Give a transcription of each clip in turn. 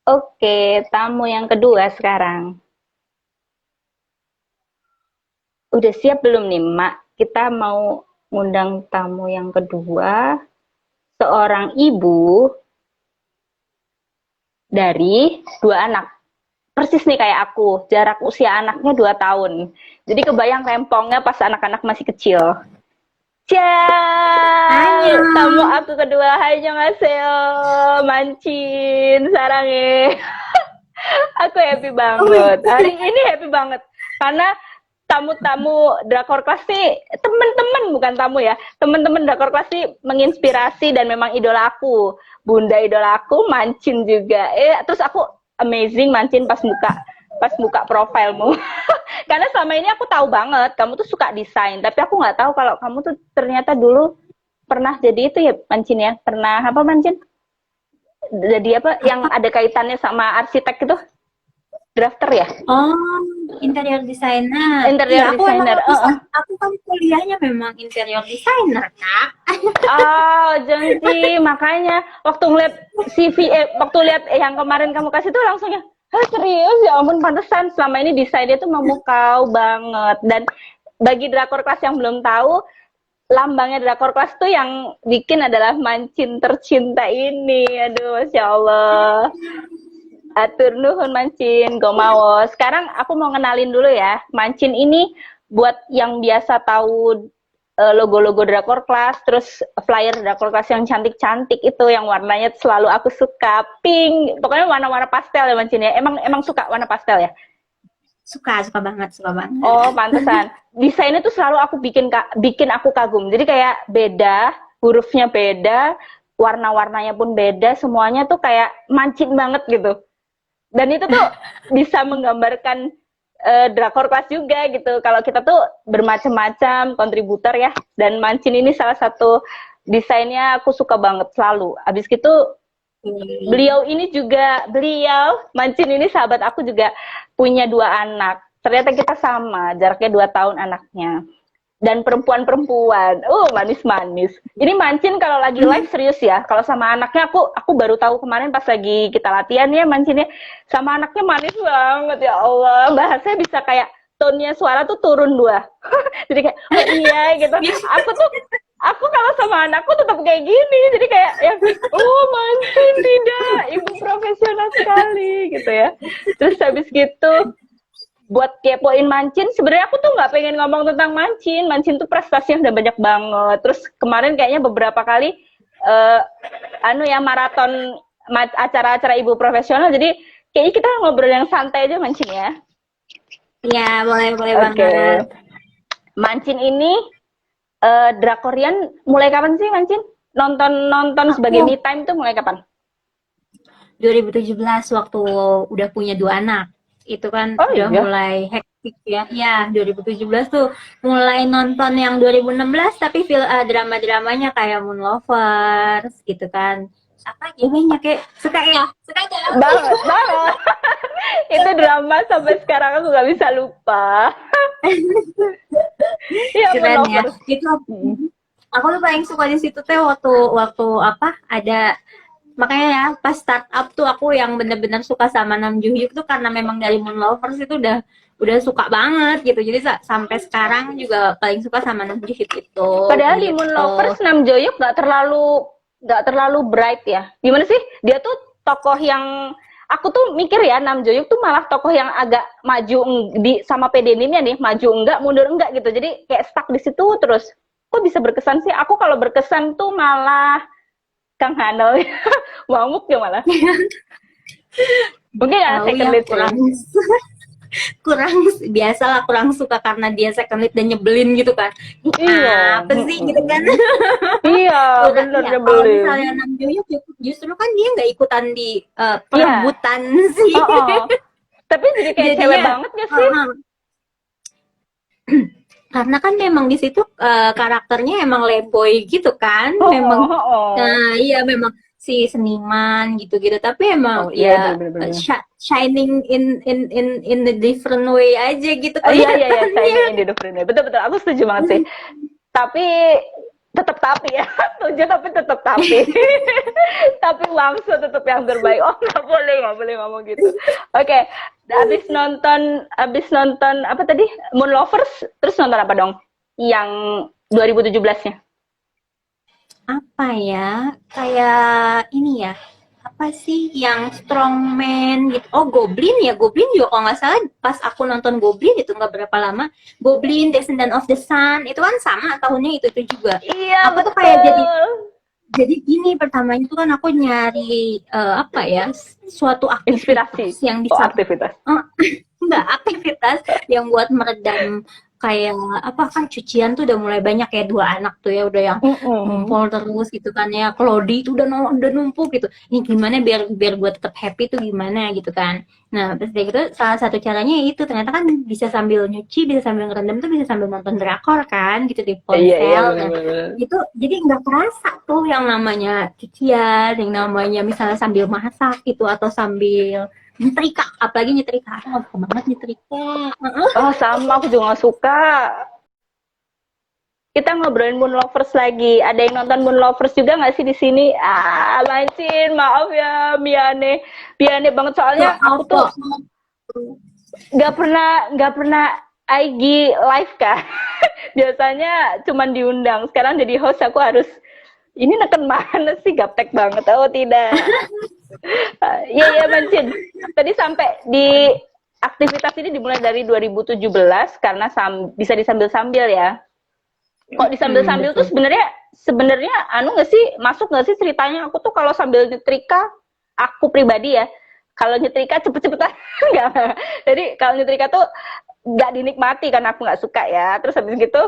Oke, tamu yang kedua sekarang. Udah siap belum nih, Mak? Kita mau ngundang tamu yang kedua, seorang ibu dari dua anak. Persis nih kayak aku, jarak usia anaknya 2 tahun. Jadi kebayang rempongnya pas anak-anak masih kecil. Ciao, tamu Annyeong. aku kedua. Hai, annyeonghaseyo, Mancin, sarange. Aku happy Oh my banget. Hari God. ini happy banget. Karena tamu-tamu Drakor Class nih, temen-temen bukan tamu ya. Temen-temen Drakor Class nih menginspirasi dan memang idola aku. Bunda idola aku, Mancin juga. Terus aku amazing Mancin pas buka profilmu. Karena selama ini aku tahu banget kamu tuh suka desain, tapi aku nggak tahu kalau kamu tuh ternyata dulu pernah jadi itu ya Mancin ya. Pernah apa Mancin? Jadi apa yang Apa? ada kaitannya sama arsitek itu? Drafter ya? Oh, interior designer. Iya, Interior aku emang designer. lulusan, aku kan kuliahnya memang interior designer, Kak. Oh, janji makanya waktu ngeliat CV, waktu lihat yang kemarin kamu kasih tuh langsungnya, ah serius ya ampun pantesan selama ini desainnya tuh memukau banget. Dan bagi drakor kelas yang belum tahu, lambangnya drakor kelas tuh yang bikin adalah Mancin tercinta ini. Aduh, masya Allah. Atur nuhun Mancin, gomawo. Sekarang aku mau ngenalin dulu ya. Mancin ini buat yang biasa tahu logo-logo Drakor Class, terus flyer Drakor Class yang cantik-cantik itu, yang warnanya selalu aku suka, pink. Pokoknya warna-warna pastel ya Mancin ya. Emang emang suka warna pastel ya? Suka banget, suka banget. Oh, pantesan. Desainnya tuh selalu aku bikin aku kagum. Jadi kayak beda, hurufnya beda, warna-warnanya pun beda, semuanya tuh kayak mancin banget gitu. Dan itu tuh bisa menggambarkan drakor kelas juga gitu. Kalau kita tuh bermacam-macam kontributor ya, dan Mancin ini salah satu desainnya aku suka banget selalu. Abis gitu beliau Mancin ini sahabat aku juga punya 2 anak. Ternyata kita sama, jaraknya 2 tahun anaknya. Dan perempuan-perempuan, manis-manis. Ini Mancin kalau lagi live serius ya. Kalau sama anaknya aku baru tahu kemarin pas lagi kita latihan ya Mancinnya, sama anaknya manis banget ya Allah. Bahasanya bisa kayak tone-nya suara tuh turun 2. Jadi kayak oh iya gitu. Aku kalau sama anakku tetap kayak gini. Jadi kayak yang oh Mancin tidak, ibu profesional sekali gitu ya. Terus habis gitu buat kepoin Mancin, sebenarnya aku tuh nggak pengen ngomong tentang Mancin. Mancin tuh prestasinya udah banyak banget. Terus kemarin kayaknya beberapa kali uh, maraton acara-acara ibu profesional. Jadi kayaknya kita ngobrol yang santai aja Mancin ya. Iya, boleh, boleh Oke. banget. Mancin ini drakorian mulai kapan sih Mancin? Nonton nonton sebagai Aku me time tuh mulai kapan? 2017 waktu udah punya 2 anak. Itu kan Oh udah iya. mulai hektik ya. Ya, 2017 tuh mulai nonton yang 2016 tapi drama-dramanya kayak Moon Lovers gitu kan. Apa ya banyak kayak suka ya? Suka ya? Banget, banget. Itu drama sampai sekarang aku nggak bisa lupa. Iya, Moon Keren ya. Lovers. Itu Mm. aku tuh paling suka di situ teh waktu waktu apa ada makanya ya pas startup tuh aku yang bener-bener suka sama Nam Joo Hyuk tuh karena memang dari Moon Lovers itu udah suka banget gitu jadi sampai sekarang juga paling suka sama Nam Joo Hyuk itu Padahal di Moon gitu. Lovers Nam Jo Hyuk nggak terlalu bright ya. Gimana sih? Dia tuh tokoh yang aku tuh mikir ya Nam Jo Hyuk tuh malah tokoh yang agak maju di sama PDN-nya nih, maju enggak, mundur enggak gitu. Jadi kayak stuck di situ terus. Kok bisa berkesan sih? Aku kalau berkesan tuh malah Kang Hanel. Wamuk ya malah. Mungkin ya Tahu second ya lead sih. kurang kurang biasalah kurang suka karena dia second lead dan nyebelin gitu kan. Iya. Apa sih gitu kan. Iya, Kurang bener iya kalau nyebelin. misalnya Nam Jo Hyuk justru kan dia nggak ikutan di Iya. perebutan sih. Oh, oh. Tapi jadi kayak cewek Jadinya banget gak sih? uh, karena kan memang di situ karakternya emang lemboy gitu kan, Oh, memang oh, oh. iya memang si seniman gitu-gitu, tapi emang Oh iya, ya bener-bener. shining in the different way aja gitu Iya, iya, iya, kelihatannya. Shining in the Different Way. Betul, betul. Aku setuju banget sih. Tapi tetap tapi ya, 7 tapi tetap tapi. Tapi Wangsu tetap yang terbaik. Oh nggak boleh ngomong gitu. Oke, habis nonton apa tadi? Moon Lovers, terus nonton apa dong? Yang 2017-nya. Apa ya? Kayak ini ya. Apa sih yang Strongman gitu? Oh, Goblin ya. Goblin juga kalau nggak salah pas aku nonton Goblin itu nggak berapa lama. Goblin Descendant of the Sun itu kan sama tahunnya itu juga. Iya, Aku tuh betul. kayak jadi gini, pertama itu kan aku nyari apa ya, suatu aktivitas Inspirasi. yang bisa Aktivitas. enggak, aktivitas yang buat meredam kayak apa kan cucian tuh udah mulai banyak ya, 2 anak tuh ya udah yang ngumpul terus gitu kan ya, Clody itu udah numpuk gitu. Ini gimana biar biar gue tetap happy tuh gimana gitu kan. Nah, terus dari itu salah satu caranya itu ternyata kan bisa sambil nyuci, bisa sambil ngerendam tuh bisa sambil nonton drakor kan gitu di ponsel. Iya, Nah, itu jadi nggak kerasa tuh yang namanya cucian, yang namanya misalnya sambil masak gitu atau sambil nyetrika, apalagi nyetrika. Aku nggak suka banget nyetrika. Oh sama, aku juga gak suka. Kita ngobrolin Moon Lovers lagi. Ada yang nonton Moon Lovers juga nggak sih di sini? Mancin, maaf ya, Miane banget soalnya aku tuh nggak pernah IG live kan. Biasanya cuman diundang. Sekarang jadi host aku harus ini neken mana sih, gaptek banget. Oh tidak. Iya Mancin. Tadi sampai di aktivitas ini dimulai dari 2017 karena bisa disambil-sambil ya. Kok disambil-sambil tuh sebenarnya anu nggak sih, masuk nggak sih ceritanya? Aku tuh kalau sambil nyetrika, aku pribadi ya, kalau nyetrika cepet-cepetan nggak. Jadi kalau nyetrika tuh nggak dinikmati karena aku nggak suka ya. Terus habis gitu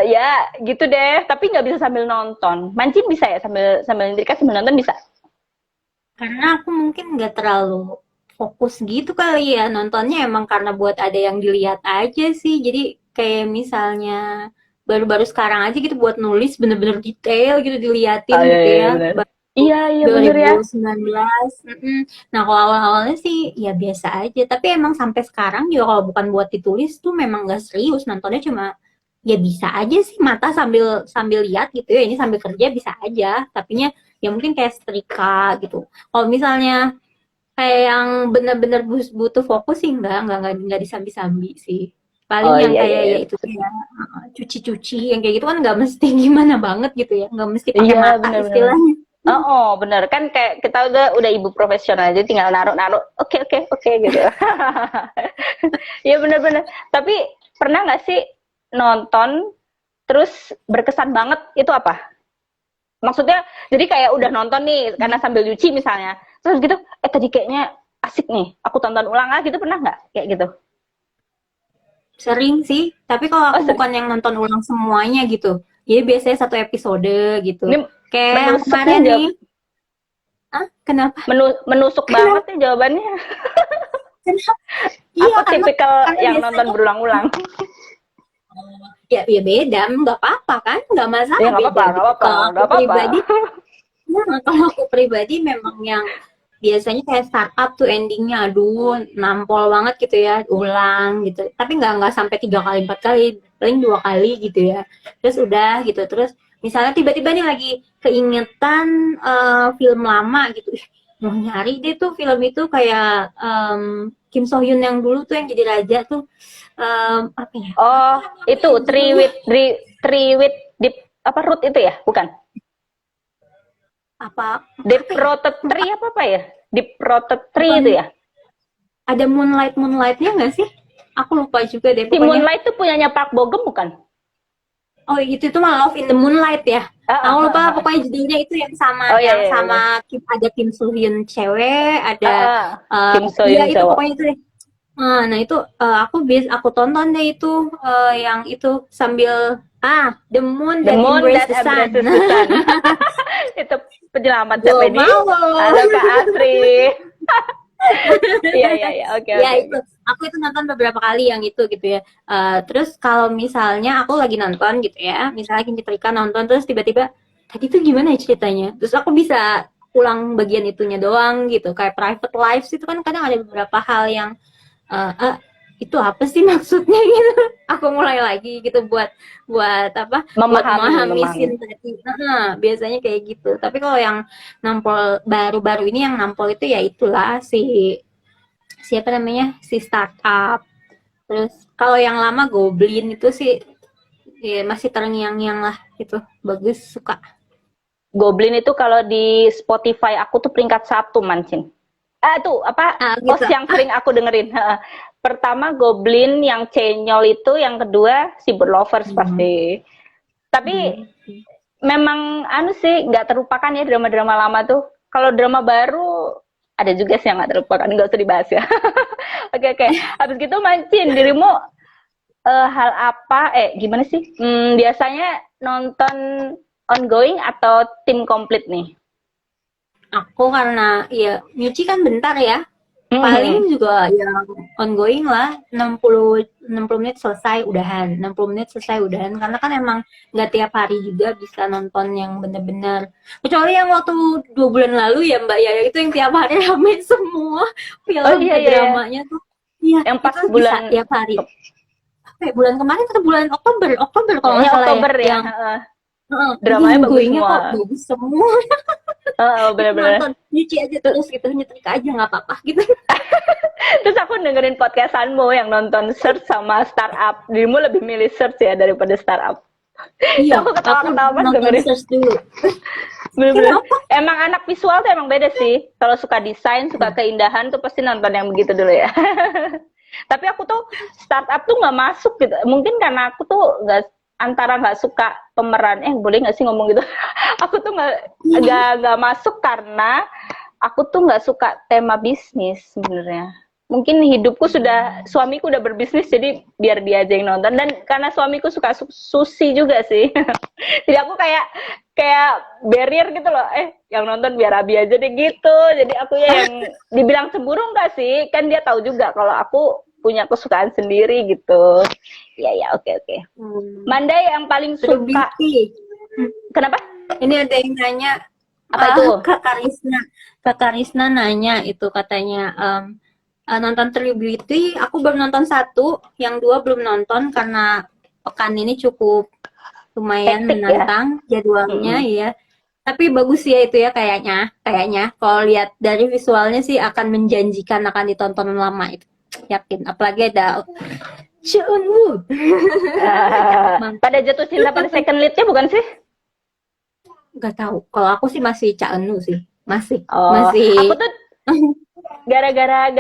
ya gitu deh. Tapi nggak bisa sambil nonton. Mancin bisa ya sambil nyetrika sambil nonton bisa? Karena aku mungkin nggak terlalu fokus gitu kali ya nontonnya, emang karena buat ada yang dilihat aja sih. Jadi kayak misalnya baru-baru sekarang aja gitu buat nulis bener-bener detail gitu diliatin gitu ya. Iya bener ya. 2019. Nah kalau awal-awalnya sih ya biasa aja. Tapi emang sampai sekarang juga kalau bukan buat ditulis tuh memang nggak serius nontonnya, cuma ya bisa aja sih mata sambil lihat gitu ya. Ini sambil kerja bisa aja. Tapinya ya mungkin kayak setrika gitu. Kalau misalnya kayak yang bener-bener butuh fokus sih nggak disambi-sambi sih. Paling yang kayak ya itu ya cuci-cuci yang kayak gitu kan nggak mesti gimana banget gitu ya, nggak mesti pakai mata istilahnya. Oh bener kan, kayak kita udah ibu profesional aja tinggal naruh oke gitu. Iya bener. Tapi pernah nggak sih nonton terus berkesan banget itu apa? Maksudnya jadi kayak udah nonton nih karena sambil cuci misalnya, terus gitu tadi kayaknya asik nih aku tonton ulang gitu, pernah nggak kayak gitu? Sering sih, tapi kalau aku bukan yang nonton ulang semuanya gitu. Jadi biasanya satu episode gitu. Ini kayak yang kemarin nih. Kenapa? Menusuk banget nih jawabannya. Kenapa? Aku tipikal yang nonton berulang-ulang. Ya beda, nggak apa-apa kan, nggak masalah. Ya nggak apa-apa. Kalau aku pribadi memang yang biasanya kayak startup tuh endingnya aduh nampol banget gitu ya, ulang gitu, tapi nggak sampai 3 kali 4 kali, paling 2 kali gitu ya, terus udah gitu. Terus misalnya tiba-tiba nih lagi keingetan film lama gitu, mau nyari deh tuh film itu kayak Kim So Hyun yang dulu tuh yang jadi raja tuh, apa ya? Oh itu Three with Deep apa Root itu ya, bukan? Apa Deep Rooted Tree apa ya? Deep Rooted Tree itu ya? Ada Moonlightnya nggak sih? Aku lupa juga deh. Si Moonlight itu punyanya Park Bo Gum bukan? Oh itu mah Love in the Moonlight ya. Aku lupa pokoknya judulnya itu yang sama sama ada Kim So Hyun cewek, ada Kim So Hyun itu pokoknya itu deh. Nah itu aku tonton deh itu yang itu sambil The Moon That Embraces the Sun. Itu penyelamat siapa ini? Halo Kak Asri. Iya, oke. Ya itu, aku itu nonton beberapa kali yang itu gitu ya. Terus kalau misalnya aku lagi nonton gitu ya, misalnya nyetrika nonton terus tiba-tiba tadi tuh gimana ya ceritanya? Terus aku bisa ulang bagian itunya doang gitu. Kayak private lives itu kan kadang ada beberapa hal yang itu apa sih maksudnya gitu. Aku mulai lagi gitu buat apa? Buat memahami scene tadi. Nah, biasanya kayak gitu. Tapi kalau yang nampol baru-baru ini yang nampol itu ya itulah si siapa namanya? Si Startup. Terus kalau yang lama Goblin itu sih ya masih terngiang-ngiang lah gitu. Bagus, suka. Goblin itu kalau di Spotify aku tuh peringkat 1 Mancin. Itu apa? Gitu. Host yang sering aku dengerin. Pertama Goblin yang Cenyol itu, yang kedua Cyber Lovers pasti. Tapi memang anu sih nggak terlupakan ya drama-drama lama tuh. Kalau drama baru ada juga sih yang nggak terlupakan, nggak usah dibahas ya. Oke. Habis gitu Mancin, dirimu hal apa? Gimana sih? Biasanya nonton ongoing atau tim komplit nih? Aku karena ya nyuci kan bentar ya. Paling juga yang ongoing lah, 60 menit selesai udahan, 60 menit selesai udahan, karena kan emang nggak tiap hari juga bisa nonton yang bener-bener, kecuali yang waktu 2 bulan lalu ya Mbak ya, itu yang tiap hari rame semua film dramanya tuh. Iya, yang pas itu bulan bisa tiap hari. Bulan kemarin atau bulan Oktober kalau nggak salah Oktober ya. Yang dramanya bagus semua. Kok bagus semua. Bener-bener. Nonton, nyuci aja terus gitu, nyetrika aja nggak apa-apa gitu. Terus aku dengerin podcastanmu yang nonton Search sama Startup. Dirimu lebih milih Search ya daripada Startup. Iya, aku ketawa-ketawa pas nonton dengerin. Search dulu. Bener-bener. Emang anak visual tuh emang beda sih. Kalau suka desain, suka keindahan tuh pasti nonton yang begitu dulu ya. Tapi aku tuh Startup tuh nggak masuk gitu. Mungkin karena aku tuh nggak suka pemeran. Boleh nggak sih ngomong gitu? Aku tuh nggak masuk karena aku tuh nggak suka tema bisnis sebenarnya. Mungkin hidupku suamiku udah berbisnis, jadi biar dia aja yang nonton. Dan karena suamiku suka sushi juga sih, jadi aku kayak barrier gitu loh. Yang nonton biar Abi aja deh gitu. Jadi aku ya yang dibilang cemburu nggak sih? Kan dia tahu juga kalau aku punya kesukaan sendiri gitu. Ya, oke. Manda yang paling suka. Kenapa? Ini ada yang nanya. Apa itu? Kak Karisna nanya itu katanya. Nonton True Beauty, aku baru nonton 1, yang 2 belum nonton karena pekan ini cukup lumayan menantang ya? Jadwalnya ya. Tapi bagus ya itu ya kayaknya kalau lihat dari visualnya sih akan menjanjikan, akan ditonton lama itu. Yakin, apalagi ada Cha Eun-woo. Pada jatuh cinta pada second lead-nya bukan sih? Gak tahu. Kalau aku sih masih Cha Eun-woo sih. Masih. Aku tuh gara-gara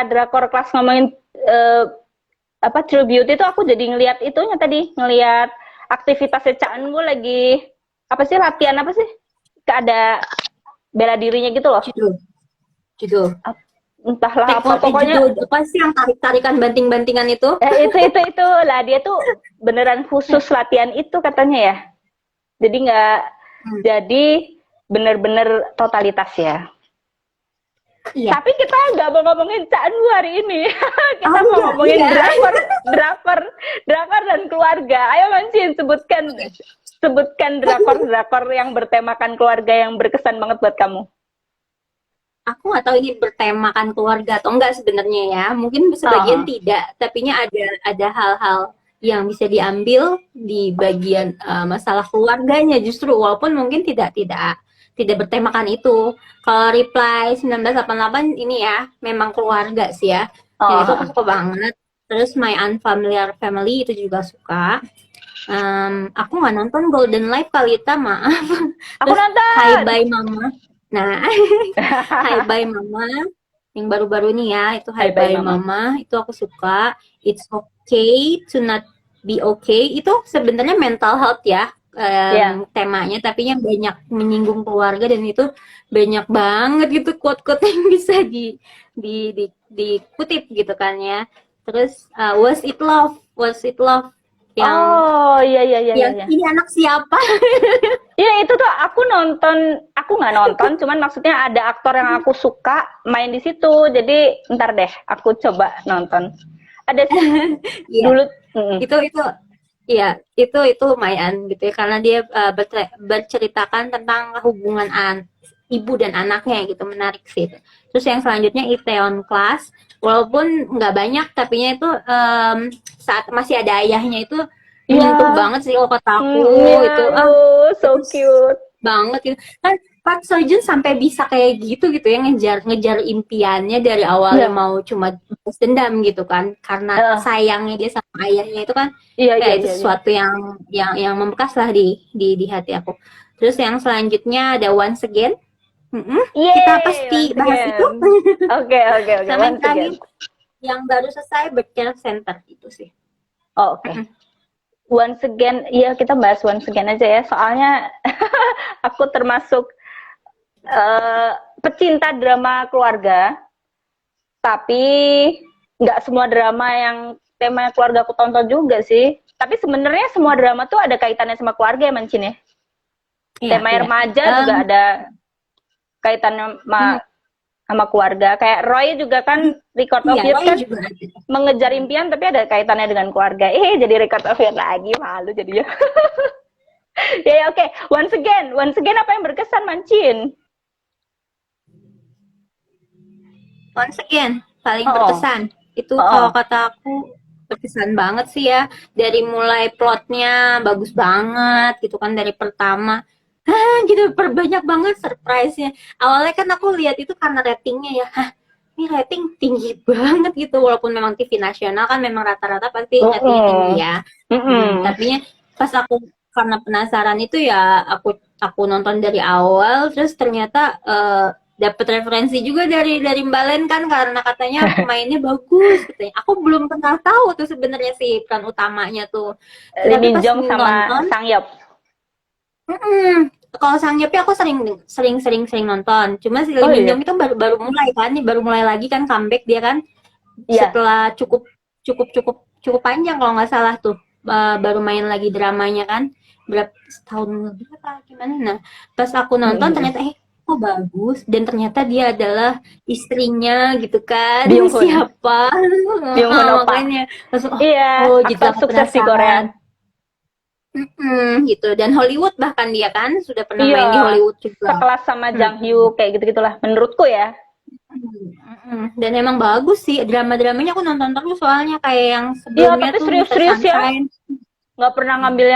drakor kelas ngomongin True Beauty tuh aku jadi ngelihat itunya tadi, ngelihat aktivitasnya Cha Eun-woo lagi latihan apa sih? Ada bela dirinya gitu loh. Judul. Entahlah apa pokoknya apa sih yang tarik-tarikan banting-bantingan itu? Itu lah, dia tuh beneran khusus latihan itu katanya ya. Jadi jadi bener-bener totalitas ya. Iya. Tapi kita nggak mau ngomongin Cha Eun-woo hari ini. Kita mau ngomongin drakor dan keluarga. Ayo Mancin, sebutkan drakor yang bertemakan keluarga yang berkesan banget buat kamu. Aku nggak tahu ini bertemakan keluarga atau enggak sebenarnya ya. Mungkin sebagian tidak, tapinya ada hal-hal yang bisa diambil di bagian masalah keluarganya justru, walaupun mungkin tidak bertemakan itu. Kalau Reply 1988 ini ya memang keluarga sih ya. Yang itu aku suka banget. Terus My Unfamiliar Family itu juga suka. Aku nggak nonton Golden Life Kalita, maaf. Aku nonton. Hi Bye Mama. Nah, Hi Bye Mama yang baru-baru ini ya, itu Hi Bye Mama itu aku suka. It's Okay to Not Be Okay itu sebenarnya mental health ya. Temanya, tapi yang banyak menyinggung keluarga, dan itu banyak banget gitu quote-quote yang bisa dikutip gitu kan ya. Terus Was It Love yang iya. Ini anak siapa? Iya, itu tuh aku nggak nonton, cuman maksudnya ada aktor yang aku suka main di situ, jadi ntar deh aku coba nonton. Ada dulu itu lumayan gitu ya, karena dia berceritakan tentang hubungan ibu dan anaknya gitu, menarik sih. Terus yang selanjutnya Itaewon Class walaupun nggak banyak tapinya itu saat masih ada ayahnya itu Iya. menyentuh banget sih kalau kata aku itu so itu cute. banget gitu kan. Park Seo Joon sampai bisa kayak gitu ya, ngejar impiannya dari awalnya Iya. mau cuma balas dendam gitu kan, karena Eh, sayangnya dia sama ayahnya itu kan. iya, iya, Kayak itu iya, iya. sesuatu yang membekas lah di hati aku. Terus yang selanjutnya ada Once Again. Kita Yeay, pasti once bahas itu. again. Oke, oke, oke, Sama yang once terakhir again. yang baru selesai Berkshire Center itu sih. Oh, oke. Once again, iya kita bahas once again aja ya. Soalnya aku termasuk pecinta drama keluarga, tapi nggak semua drama yang tema keluarga aku tonton juga sih. Tapi sebenarnya semua drama tuh ada kaitannya sama keluarga ya, Mancin ya. Iya, Tema iya. remaja juga ada kaitannya sama keluarga. Kayak Roy juga kan Record of Iya, Youth Roy kan juga ada. mengejar impian tapi ada kaitannya dengan keluarga. Jadi Record of Youth lagi, malu jadinya. Ya, oke. Once again apa yang berkesan, Mancin? Once Again paling Oh, berkesan itu kalau kata aku berkesan banget sih ya, dari mulai plotnya bagus banget gitu kan, dari pertama gitu perbanyak banget surprise-nya. Awalnya kan aku lihat itu karena ratingnya ya, ini rating tinggi banget gitu, walaupun memang TV nasional kan memang rata-rata pasti ratingnya tinggi ya. Tapi pas aku karena penasaran itu ya, aku nonton dari awal, terus ternyata dapat referensi juga dari Mbak Len kan, karena katanya pemainnya bagus katanya. Aku belum pernah tahu tuh sebenarnya si peran utamanya tuh. Lee Tapi Min pas Jong sama nonton, Sang Yeop. kalau Sang Yeopnya aku sering nonton. Cuma si Lee Min Jong itu baru mulai kan, baru mulai lagi kan comeback dia kan. Setelah cukup panjang kalau nggak salah tuh, baru main lagi dramanya kan, berapa setahun lebih apa gimana. Nah pas aku nonton ternyata kok bagus, dan ternyata dia adalah istrinya gitu kan. Byung-hun. Siapa Byung-hun Opa. makanya langsung jadi aktor sukses di Korea. Gitu, dan Hollywood bahkan dia kan sudah pernah main di Hollywood juga, sekelas sama Jang Hyuk kayak gitu-gitulah menurutku ya. Dan emang bagus sih drama-dramanya, aku nonton terus soalnya, kayak yang sebelumnya tapi tuh serius-serius ya, nggak pernah ngambil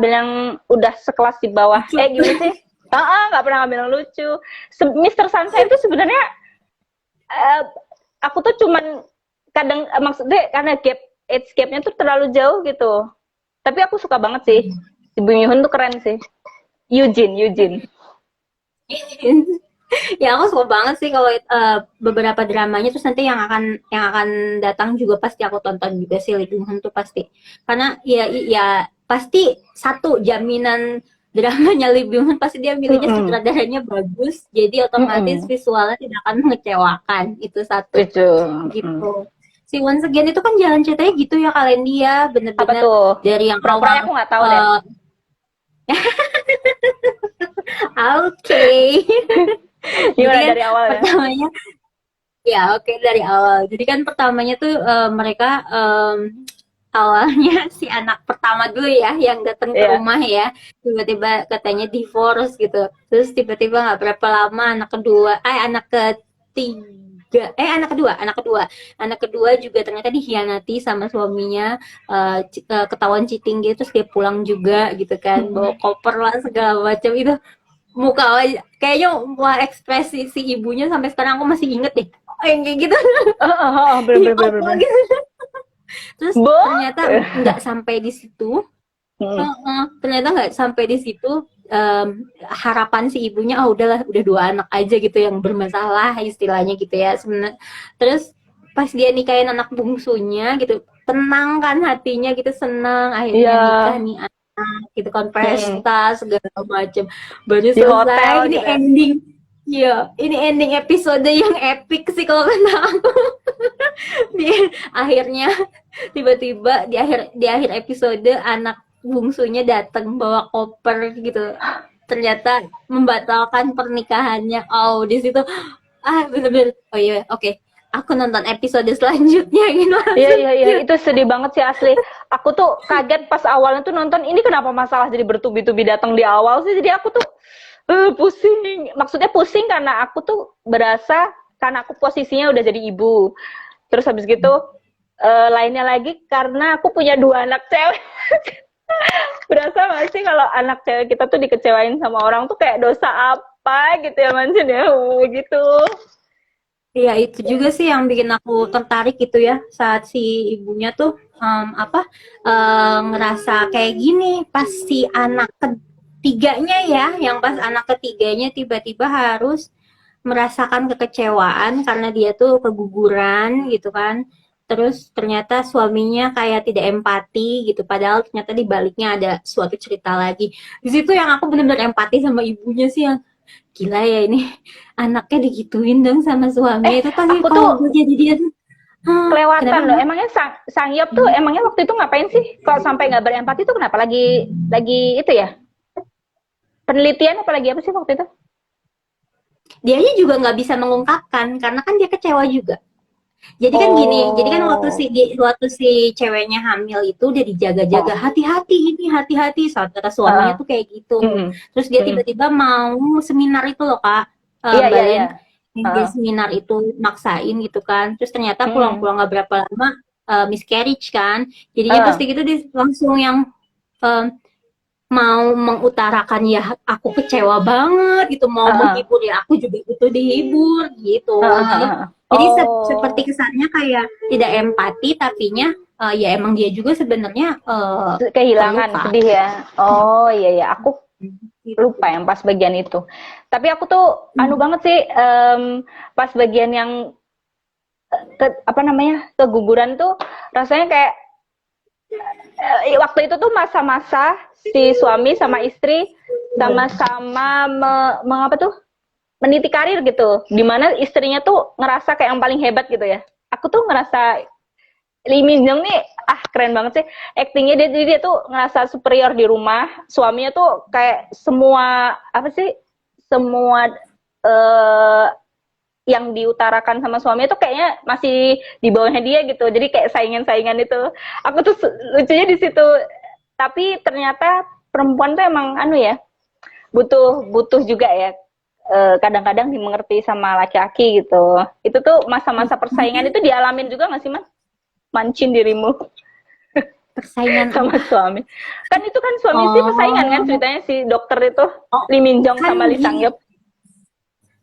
yang udah sekelas di bawah. Gimana sih? Nggak pernah ngambil yang lucu. Mr. Sunshine itu sebenarnya aku tuh cuman kadang maksudnya karena age gap-nya tuh terlalu jauh gitu. Tapi aku suka banget sih. Si Bong Joon tuh keren sih. Eugene. Ya aku suka banget sih kalau beberapa dramanya, terus nanti yang akan datang juga pasti aku tonton juga sih, Lee Byung Hun tuh pasti, karena ya pasti satu jaminan dramanya Lee Byung Hun pasti dia milihnya sutradaranya bagus, jadi otomatis visualnya tidak akan mengecewakan, itu satu. Gitu. Si Once Again itu kan jalan ceritanya gitu ya kalian, dia bener-bener dari yang awal aku nggak tahu deh. Oke. Gimana dari awal pertamanya dari awal. Jadi kan pertamanya tuh mereka awalnya si anak pertama dulu ya yang datang ke rumah ya, tiba-tiba katanya divorce gitu, terus tiba-tiba nggak berapa lama anak kedua juga ternyata dikhianati sama suaminya, ketahuan cheating gitu, terus dia pulang juga gitu kan, bawa koper lah segala macam. Itu muka kayaknya ekspresi si ibunya sampai sekarang aku masih inget deh, yang kayak gitu. Bener. Terus ternyata nggak sampai di situ. Harapan si ibunya udah 2 anak aja gitu yang bermasalah istilahnya gitu ya sebenarnya. Terus pas dia nikahin anak bungsunya gitu, tenang kan hatinya gitu, senang akhirnya nikah nih gitu kan, pesta segala macam, baru selesai ini gitu. Ini ending episode yang epic sih kalau kata aku. Akhirnya tiba-tiba di akhir episode anak bungsunya datang bawa koper gitu, ternyata membatalkan pernikahannya. Di situ bener-bener aku nonton episode selanjutnya gitu. Iya, itu sedih banget sih asli. Aku tuh kaget pas awalnya tuh nonton, ini kenapa masalah jadi bertubi-tubi datang di awal sih. Jadi aku tuh pusing. Maksudnya pusing karena aku tuh berasa karena aku posisinya udah jadi ibu. Terus habis gitu lainnya lagi karena aku punya 2 anak cewek. Berasa gak sih kalau anak cewek kita tuh dikecewain sama orang tuh kayak dosa apa gitu ya Mancin ya, gitu. Iya, itu juga sih yang bikin aku tertarik gitu ya, saat si ibunya tuh ngerasa kayak gini pas si anak ketiganya ya, yang pas anak ketiganya tiba-tiba harus merasakan kekecewaan karena dia tuh keguguran gitu kan. Terus ternyata suaminya kayak tidak empati gitu, padahal ternyata di baliknya ada suatu cerita lagi. Di situ yang aku benar-benar empati sama ibunya sih, yang gila ya ini anaknya digituin dong sama suami itu pasti Aku tuh kalau gue jadi dia tuh kelewatan kenapa loh. Emangnya Sangyup tuh emangnya waktu itu ngapain sih? Kok sampai nggak berempati tuh kenapa? Lagi itu ya? Penelitian apa lagi apa sih waktu itu? dianya juga nggak bisa mengungkapkan karena kan dia kecewa juga. Jadi kan gini, jadi kan waktu si ceweknya hamil itu udah dijaga-jaga, hati-hati ini, hati-hati. Saat kata suaminya tuh kayak gitu. Terus dia tiba-tiba mau seminar itu loh Kak, Iya, Mbak iya, Len. iya. Dia seminar itu maksain gitu kan. Terus ternyata pulang-pulang gak berapa lama miscarriage kan. Jadinya pasti gitu dia langsung yang mau mengutarakan ya aku kecewa banget gitu, mau menghibur ya aku juga itu dihibur gitu. Jadi seperti kesannya kayak tidak empati, tapinya ya emang dia juga sebenarnya kehilangan, terluka. sedih ya. Oh iya ya, aku lupa yang pas bagian itu. Tapi aku tuh anu banget sih pas bagian yang apa namanya keguguran tuh rasanya kayak waktu itu tuh masa-masa si suami sama istri sama-sama mengapa tuh meniti karir gitu, dimana istrinya tuh ngerasa kayak yang paling hebat gitu ya. Aku tuh ngerasa Lee Min Jung nih keren banget sih aktingnya. Dia tuh ngerasa superior di rumah, suaminya tuh kayak semua apa sih, semua yang diutarakan sama suami itu kayaknya masih di bawahnya dia gitu. Jadi kayak saingan-saingan itu. Aku tuh lucunya di situ. Tapi ternyata perempuan tuh emang anu ya, butuh juga ya. Kadang-kadang dimengerti sama laki-laki gitu. Itu tuh masa-masa persaingan itu dialamin juga nggak sih Mas? Mancin dirimu persaingan sama suami. Kan itu kan suami sih persaingan kan ceritanya si dokter itu Lee Min Jung kan sama Lee Sang Yeop.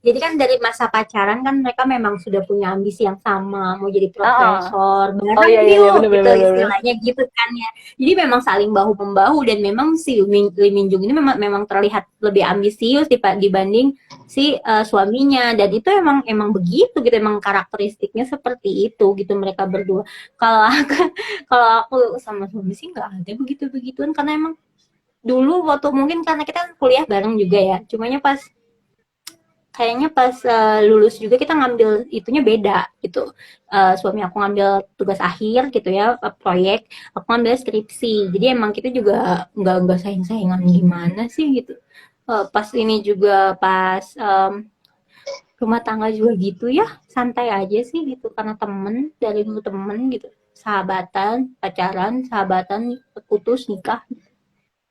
Jadi kan dari masa pacaran kan mereka memang sudah punya ambisi yang sama, mau jadi profesor, bareng yuk, gitu istilahnya gitu kan ya. Jadi memang saling bahu membahu, dan memang si Lee Min Jung ini memang terlihat lebih ambisius dibanding si suaminya, dan itu emang begitu gitu, emang karakteristiknya seperti itu gitu mereka berdua. Kalau aku sama suami sih nggak ada begitu-begituan, karena emang dulu waktu mungkin karena kita kuliah bareng juga ya, cumanya kayaknya pas lulus juga kita ngambil itunya beda gitu. Suami aku ngambil tugas akhir gitu ya, proyek, aku ngambil skripsi. Jadi emang kita juga nggak saing-saingan gimana sih gitu. Pas ini juga pas rumah tangga juga gitu ya, santai aja sih gitu, karena temen dari dulu temen gitu, sahabatan, pacaran, sahabatan, putus, nikah,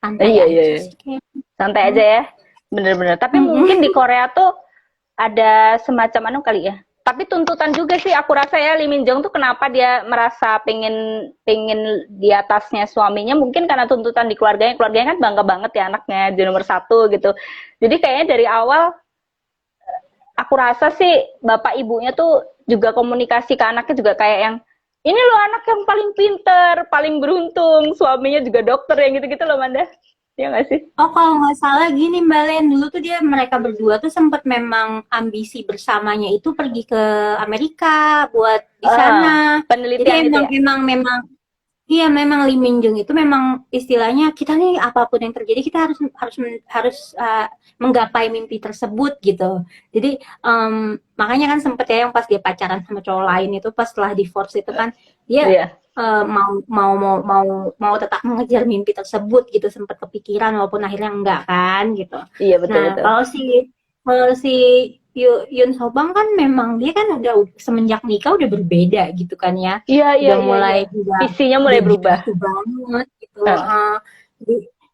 santai aja sih kayak. Santai aja ya, bener-bener. Tapi mungkin di Korea tuh ada semacam anu kali ya. Tapi tuntutan juga sih aku rasa ya, Lee Min Jung tuh kenapa dia merasa pengen di atasnya suaminya, mungkin karena tuntutan di keluarganya kan bangga banget ya anaknya jadi nomor 1 gitu. Jadi kayaknya dari awal aku rasa sih bapak ibunya tuh juga komunikasi ke anaknya juga kayak yang ini loh anak yang paling pinter, paling beruntung, suaminya juga dokter yang gitu-gitu loh Manda. Ya nggak sih? Oh, kalau nggak salah gini Mbak Len, dulu tuh mereka berdua tuh sempat memang ambisi bersamanya itu pergi ke Amerika buat di sana. Penelitian. Jadi memang iya, memang Lee Min Jung itu memang istilahnya kita nih apapun yang terjadi kita harus menggapai mimpi tersebut gitu. Jadi makanya kan sempet ya yang pas dia pacaran sama cowok lain itu, pas setelah divorce itu kan dia mau tetap mengejar mimpi tersebut gitu, sempat kepikiran walaupun akhirnya enggak kan gitu. Iya betul. Kalau si Yoon So Bang kan memang dia kan udah semenjak nikah udah berbeda gitu kan ya. Iya. Mulai visinya mulai berubah banget gitu.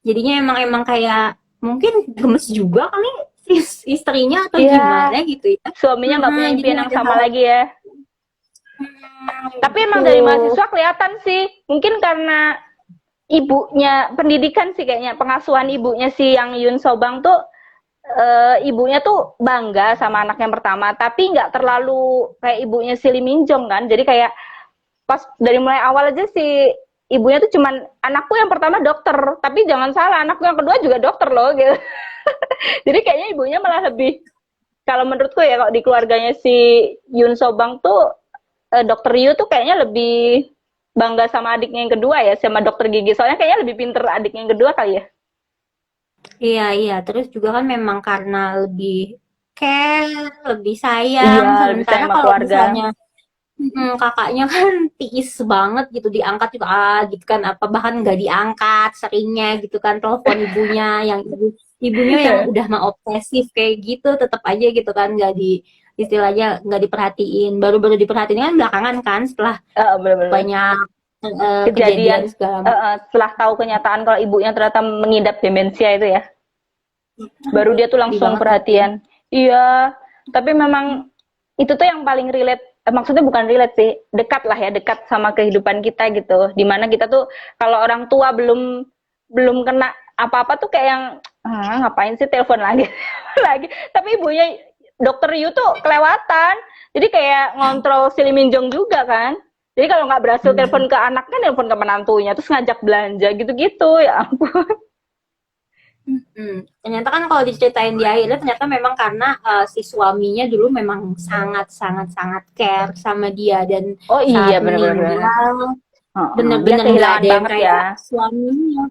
Jadinya emang kayak mungkin gemes juga kali istrinya atau Iya, gimana gitu ya. suaminya nggak punya Jadi impian yang ada sama hal lagi ya. Tapi emang gitu. dari mahasiswa kelihatan sih, mungkin karena ibunya pendidikan sih kayaknya, pengasuhan ibunya si yang Yun Sobang tuh, ibunya tuh bangga sama anak yang pertama, tapi nggak terlalu kayak ibunya si Lee Min Jong kan. Jadi kayak pas dari mulai awal aja si ibunya tuh cuman, anakku yang pertama dokter, tapi jangan salah, anakku yang kedua juga dokter loh gitu. Jadi kayaknya ibunya malah lebih, kalau menurutku ya, kalau di keluarganya si Yun Sobang tuh, dokter Ryu tuh kayaknya lebih bangga sama adiknya yang kedua ya, sama dokter gigi. Soalnya kayaknya lebih pinter adiknya yang kedua kali ya. Iya, iya. Terus juga kan memang karena lebih care, lebih sayang. Iya, lebih Sementara sayang sama kalau keluarga. misalnya kakaknya kan tiis banget gitu, diangkat juga gitu kan, apa bahkan nggak diangkat seringnya gitu kan, telepon ibunya yang ibunya yang udah mah obsesif kayak gitu, tetap aja gitu kan nggak di istilahnya nggak diperhatiin, baru-baru diperhatiin kan belakangan kan setelah Bener-bener banyak kejadian kejadian, segala macam. setelah tahu kenyataan kalau ibunya ternyata mengidap demensia itu ya, baru dia tuh Sedih langsung banget gitu ya. perhatian. Iya, tapi memang itu tuh yang paling relate, maksudnya bukan relate sih, dekat lah ya, dekat sama kehidupan kita gitu. Dimana kita tuh kalau orang tua belum belum kena apa-apa tuh kayak yang, ngapain sih telepon lagi lagi. Tapi ibunya dokter Yu tuh kelewatan. Jadi kayak ngontrol si Lee Min Jong juga kan. Jadi kalau nggak berhasil Hmm. telepon ke anaknya, telepon ke menantunya, terus ngajak belanja gitu-gitu ya ampun. Ternyata kan kalau diceritain di akhirnya ternyata memang karena si suaminya dulu memang sangat sangat sangat care sama dia, dan Oh iya saat bener-bener. meninggal Dia bener-bener nggak kehilangan ada yang banget ya. kayak suaminya.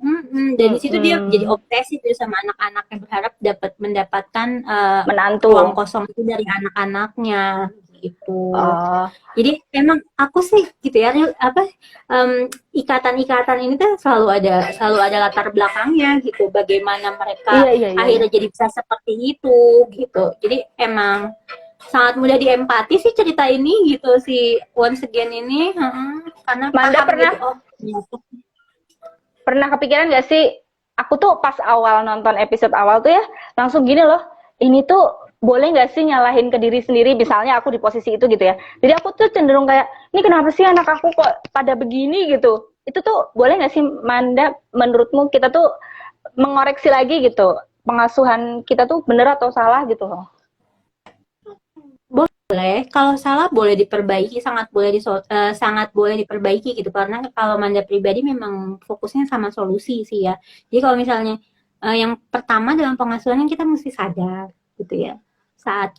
Dan di situ dia jadi Mm-mm. obsesi tuh sama anak-anaknya, berharap dapat mendapatkan ruang Menantu. kosong itu dari anak-anaknya gitu. Oh, Jadi emang aku sih gitu ya, apa ikatan-ikatan ini tuh selalu ada latar belakangnya gitu, bagaimana mereka iya iya iya iya. akhirnya jadi bisa seperti itu gitu. Jadi emang sangat mudah diempati sih cerita ini gitu, si Once Again ini. Karena Manda paham pernah gitu, oh ternyata. pernah kepikiran gak sih? Aku tuh pas awal nonton episode awal tuh ya, langsung gini loh. Ini tuh boleh nggak sih nyalahin ke diri sendiri? Misalnya aku di posisi itu gitu ya. Jadi aku tuh cenderung kayak, ini kenapa sih anak aku kok pada begini gitu? Itu tuh boleh nggak sih, Manda? Menurutmu kita tuh mengoreksi lagi gitu, pengasuhan kita tuh bener atau salah gitu loh? Boleh, kalau salah boleh diperbaiki, sangat boleh diperbaiki gitu. Karena kalau Manda pribadi memang fokusnya sama solusi sih ya. Jadi kalau misalnya yang pertama dalam pengasuhan kita mesti sadar gitu ya. Saat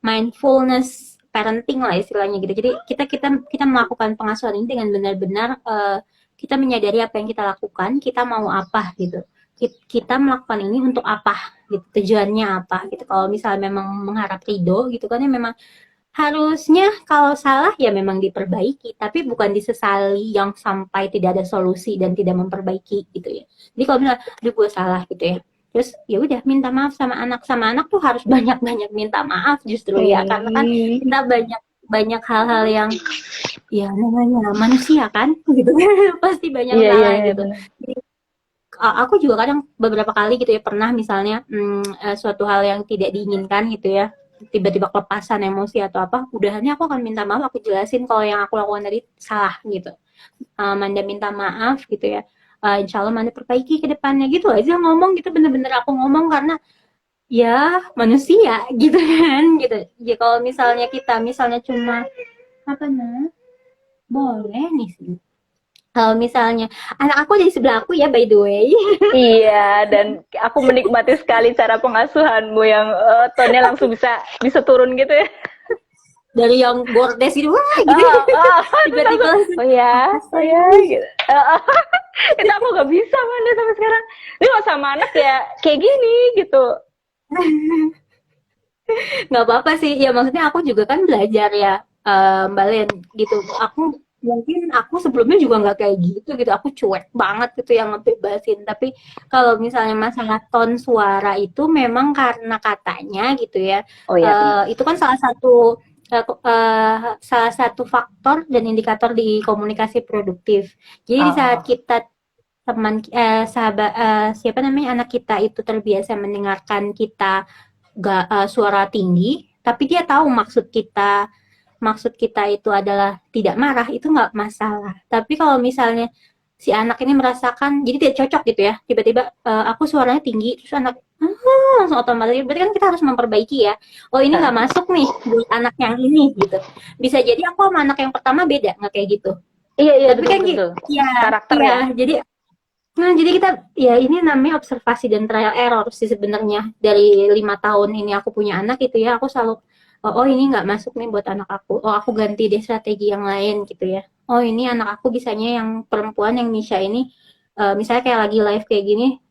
mindfulness parenting lah istilahnya gitu. Jadi kita melakukan pengasuhan ini dengan benar-benar kita menyadari apa yang kita lakukan, kita mau apa gitu. Kita melakukan ini untuk apa gitu, tujuannya apa gitu. Kalau misalnya memang mengharap ridho gitu kan, ya memang harusnya kalau salah ya memang diperbaiki, tapi bukan disesali yang sampai tidak ada solusi dan tidak memperbaiki gitu ya. Jadi kalau misalnya, aduh gue salah gitu ya, terus ya udah minta maaf sama anak tuh harus banyak-banyak minta maaf justru ya, karena kan kita banyak banyak hal-hal yang ya namanya manusia kan gitu pasti banyak Iya iya salah iya gitu. benar. Jadi, aku juga kadang beberapa kali gitu ya pernah misalnya suatu hal yang tidak diinginkan gitu ya, tiba-tiba kelepasan emosi atau apa, udahannya aku akan minta maaf, aku jelasin kalau yang aku lakukan tadi salah gitu. Manda minta maaf gitu ya, insya Allah Manda perbaiki ke depannya gitu aja, ngomong gitu, bener-bener aku ngomong karena ya manusia gitu kan gitu ya. Kalau misalnya kita misalnya cuma apa nah boleh nih sih, kalau misalnya anak aku di sebelah aku ya by the way. Iya, dan aku menikmati sekali cara pengasuhanmu yang tonnya langsung bisa bisa turun gitu ya. Dari yang gordes gitu wah gitu Oh, oh, terus tiba-tiba langsung, langsung apa oh sih. ya, gitu. Itu aku gak bisa mana sampai sekarang. Ini kalau sama anak ya kayak gini gitu. Nggak apa-apa sih ya, maksudnya aku juga kan belajar ya, Mbak Len gitu. Aku sebelumnya juga nggak kayak gitu, aku cuek banget gitu yang ngebebasin. Tapi kalau misalnya masalah ton suara itu memang karena katanya gitu ya, Oh iya benar. itu kan salah satu faktor dan indikator di komunikasi produktif. Jadi di saat Oh, kita sahabat, siapa namanya, anak kita itu terbiasa mendengarkan kita suara tinggi, tapi dia tahu maksud kita itu adalah tidak marah, itu nggak masalah. Tapi kalau misalnya si anak ini merasakan jadi tidak cocok gitu ya, tiba-tiba aku suaranya tinggi, terus anak langsung otomatis, berarti kan kita harus memperbaiki ya. Oh ini nggak masuk nih buat anak yang ini gitu. Bisa jadi aku sama anak yang pertama beda, nggak kayak gitu. Iya, Tapi betul, kan betul. ya, Karakter ya, ya. jadi kita ya ini namanya observasi dan trial error sih sebenarnya. Dari 5 tahun ini aku punya anak gitu ya, aku selalu oh ini nggak masuk nih buat anak aku. Oh aku ganti deh strategi yang lain gitu ya. Oh ini anak aku bisanya yang perempuan yang Misha ini, misalnya kayak lagi live kayak gini,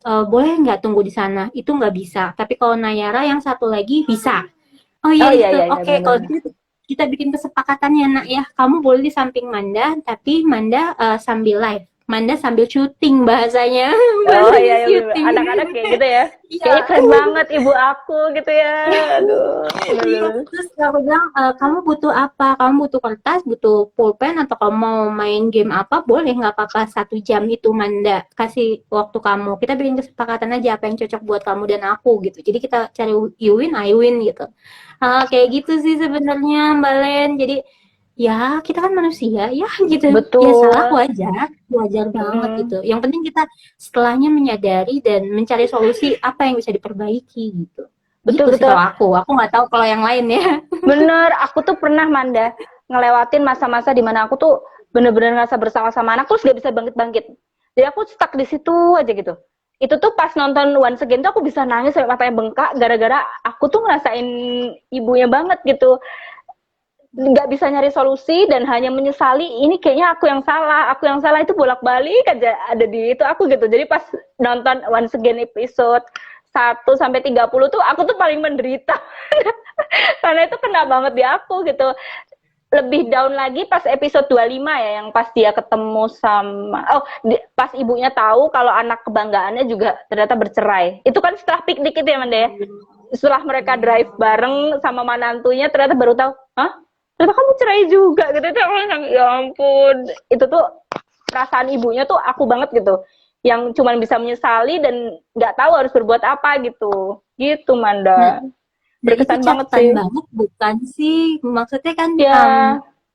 boleh nggak tunggu di sana? Itu nggak bisa. Tapi kalau Nayara yang satu lagi bisa. Oh iya Oh iya, gitu. iya, iya, Oke, kalau benar. gitu kita bikin kesepakatannya nak ya. Kamu boleh di samping Manda, tapi Manda sambil live. Manda sambil syuting bahasanya. Oh Bahasanya iya, iya, bener. syuting. Anak-anak kayak gitu ya. Iya. Kayaknya keren banget ibu aku gitu ya. Aduh, Iya, bener-bener. terus aku bilang, kamu butuh apa? Kamu butuh kertas, butuh pulpen, atau kamu mau main game apa? Boleh, nggak apa-apa. 1 jam itu Manda kasih waktu kamu. Kita bikin kesepakatan aja apa yang cocok buat kamu dan aku gitu. Jadi kita cari you win, I win gitu. Kayak gitu sih sebenarnya Mbak Len. Jadi ya kita kan manusia ya gitu. Ya salah Betul. wajar banget Mm-mm. gitu. Yang penting kita setelahnya menyadari dan mencari solusi apa yang bisa diperbaiki gitu. Gitu Betul, sih betul. kalau aku nggak tahu kalau yang lain ya. Bener, aku tuh pernah Manda ngelewatin masa-masa di mana aku tuh bener-bener ngerasa bersalah sama anak terus gak bisa bangkit-bangkit. Jadi aku stuck di situ aja gitu. Itu tuh pas nonton Once Again tuh aku bisa nangis sampai matanya bengkak gara-gara aku tuh ngerasain ibunya banget gitu. Nggak bisa nyari solusi dan hanya menyesali ini kayaknya aku yang salah itu bolak-balik aja ada di itu aku gitu. Jadi pas nonton Once Again episode 1 sampai 30 tuh aku tuh paling menderita karena itu kena banget di aku gitu. Lebih down lagi pas episode 25 ya yang pas dia ketemu sama pas ibunya tahu kalau anak kebanggaannya juga ternyata bercerai. Itu kan setelah piknik itu ya Manda ya. Setelah mereka drive bareng sama manantunya ternyata baru tahu, hah? Ternyata kamu cerai juga gitu. Itu aku yang ya ampun. Itu tuh perasaan ibunya tuh aku banget gitu. Yang cuman bisa menyesali dan nggak tahu harus berbuat apa gitu. Gitu Nah, Manda. dan itu Berkesan banget catatan sih. banget bukan sih? Maksudnya kan Ya,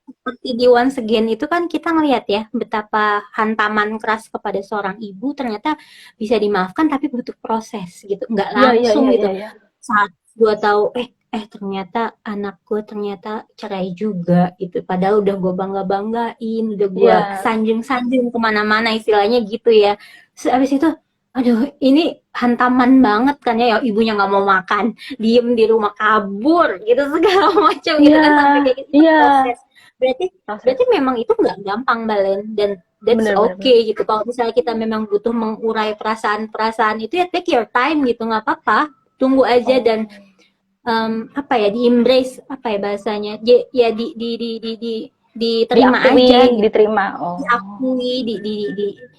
seperti di Once Again itu kan kita ngelihat ya betapa hantaman keras kepada seorang ibu ternyata bisa dimaafkan tapi butuh proses gitu, nggak iya, iya, langsung iya, gitu. iya, iya. Saat gue tahu ternyata anak gue ternyata cerai juga gitu, padahal udah gue banggain, udah gue Iya, sanjung kemana-mana istilahnya gitu ya. Terus abis itu aduh ini hantaman banget kan ya, ibunya nggak mau makan, diem di rumah, kabur gitu segala macam gitu iya, kan, sampai kayak gitu. Itu iya. proses. Berarti Proses. berarti memang itu nggak gampang Balen, dan that's Bener, bener, bener. okay gitu. Kalau misalnya kita memang butuh mengurai perasaan-perasaan itu ya take your time gitu, nggak apa-apa, tunggu aja. Dan Oh. apa ya, di embrace apa ya bahasanya, ya diterima Diakui, aja gitu, diterima. Oh. diakui,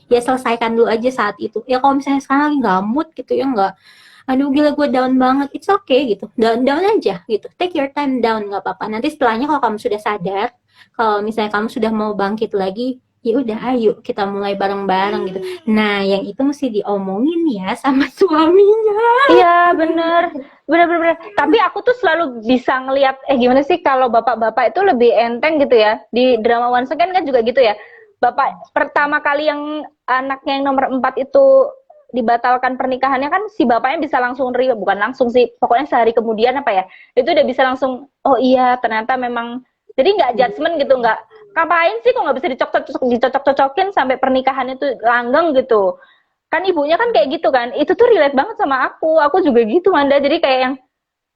ya selesaikan dulu aja saat itu ya. Kalau misalnya sekarang lagi nggak mood gitu ya, nggak, aduh gila gue down banget, it's okay gitu, down down aja gitu, take your time down, nggak apa-apa. Nanti setelahnya kalau kamu sudah sadar, kalau misalnya kamu sudah mau bangkit lagi, ya udah ayo kita mulai bareng-bareng gitu. Nah yang itu mesti diomongin ya sama suaminya. Iya, bener. Bener, bener, bener. Tapi aku tuh selalu bisa ngelihat, gimana sih kalau bapak-bapak itu lebih enteng gitu ya. Di drama Once Again kan juga gitu ya. Bapak pertama kali yang anaknya yang nomor 4 itu dibatalkan pernikahannya kan si bapaknya bisa langsung bukan langsung sih, pokoknya sehari kemudian apa ya, itu udah bisa langsung, oh iya ternyata memang, jadi nggak judgement gitu, nggak ngapain sih kok nggak bisa dicocok-cocokin sampai pernikahannya tuh langgeng gitu. Kan ibunya kan kayak gitu kan, itu tuh relate banget sama aku juga gitu Manda. Jadi kayak yang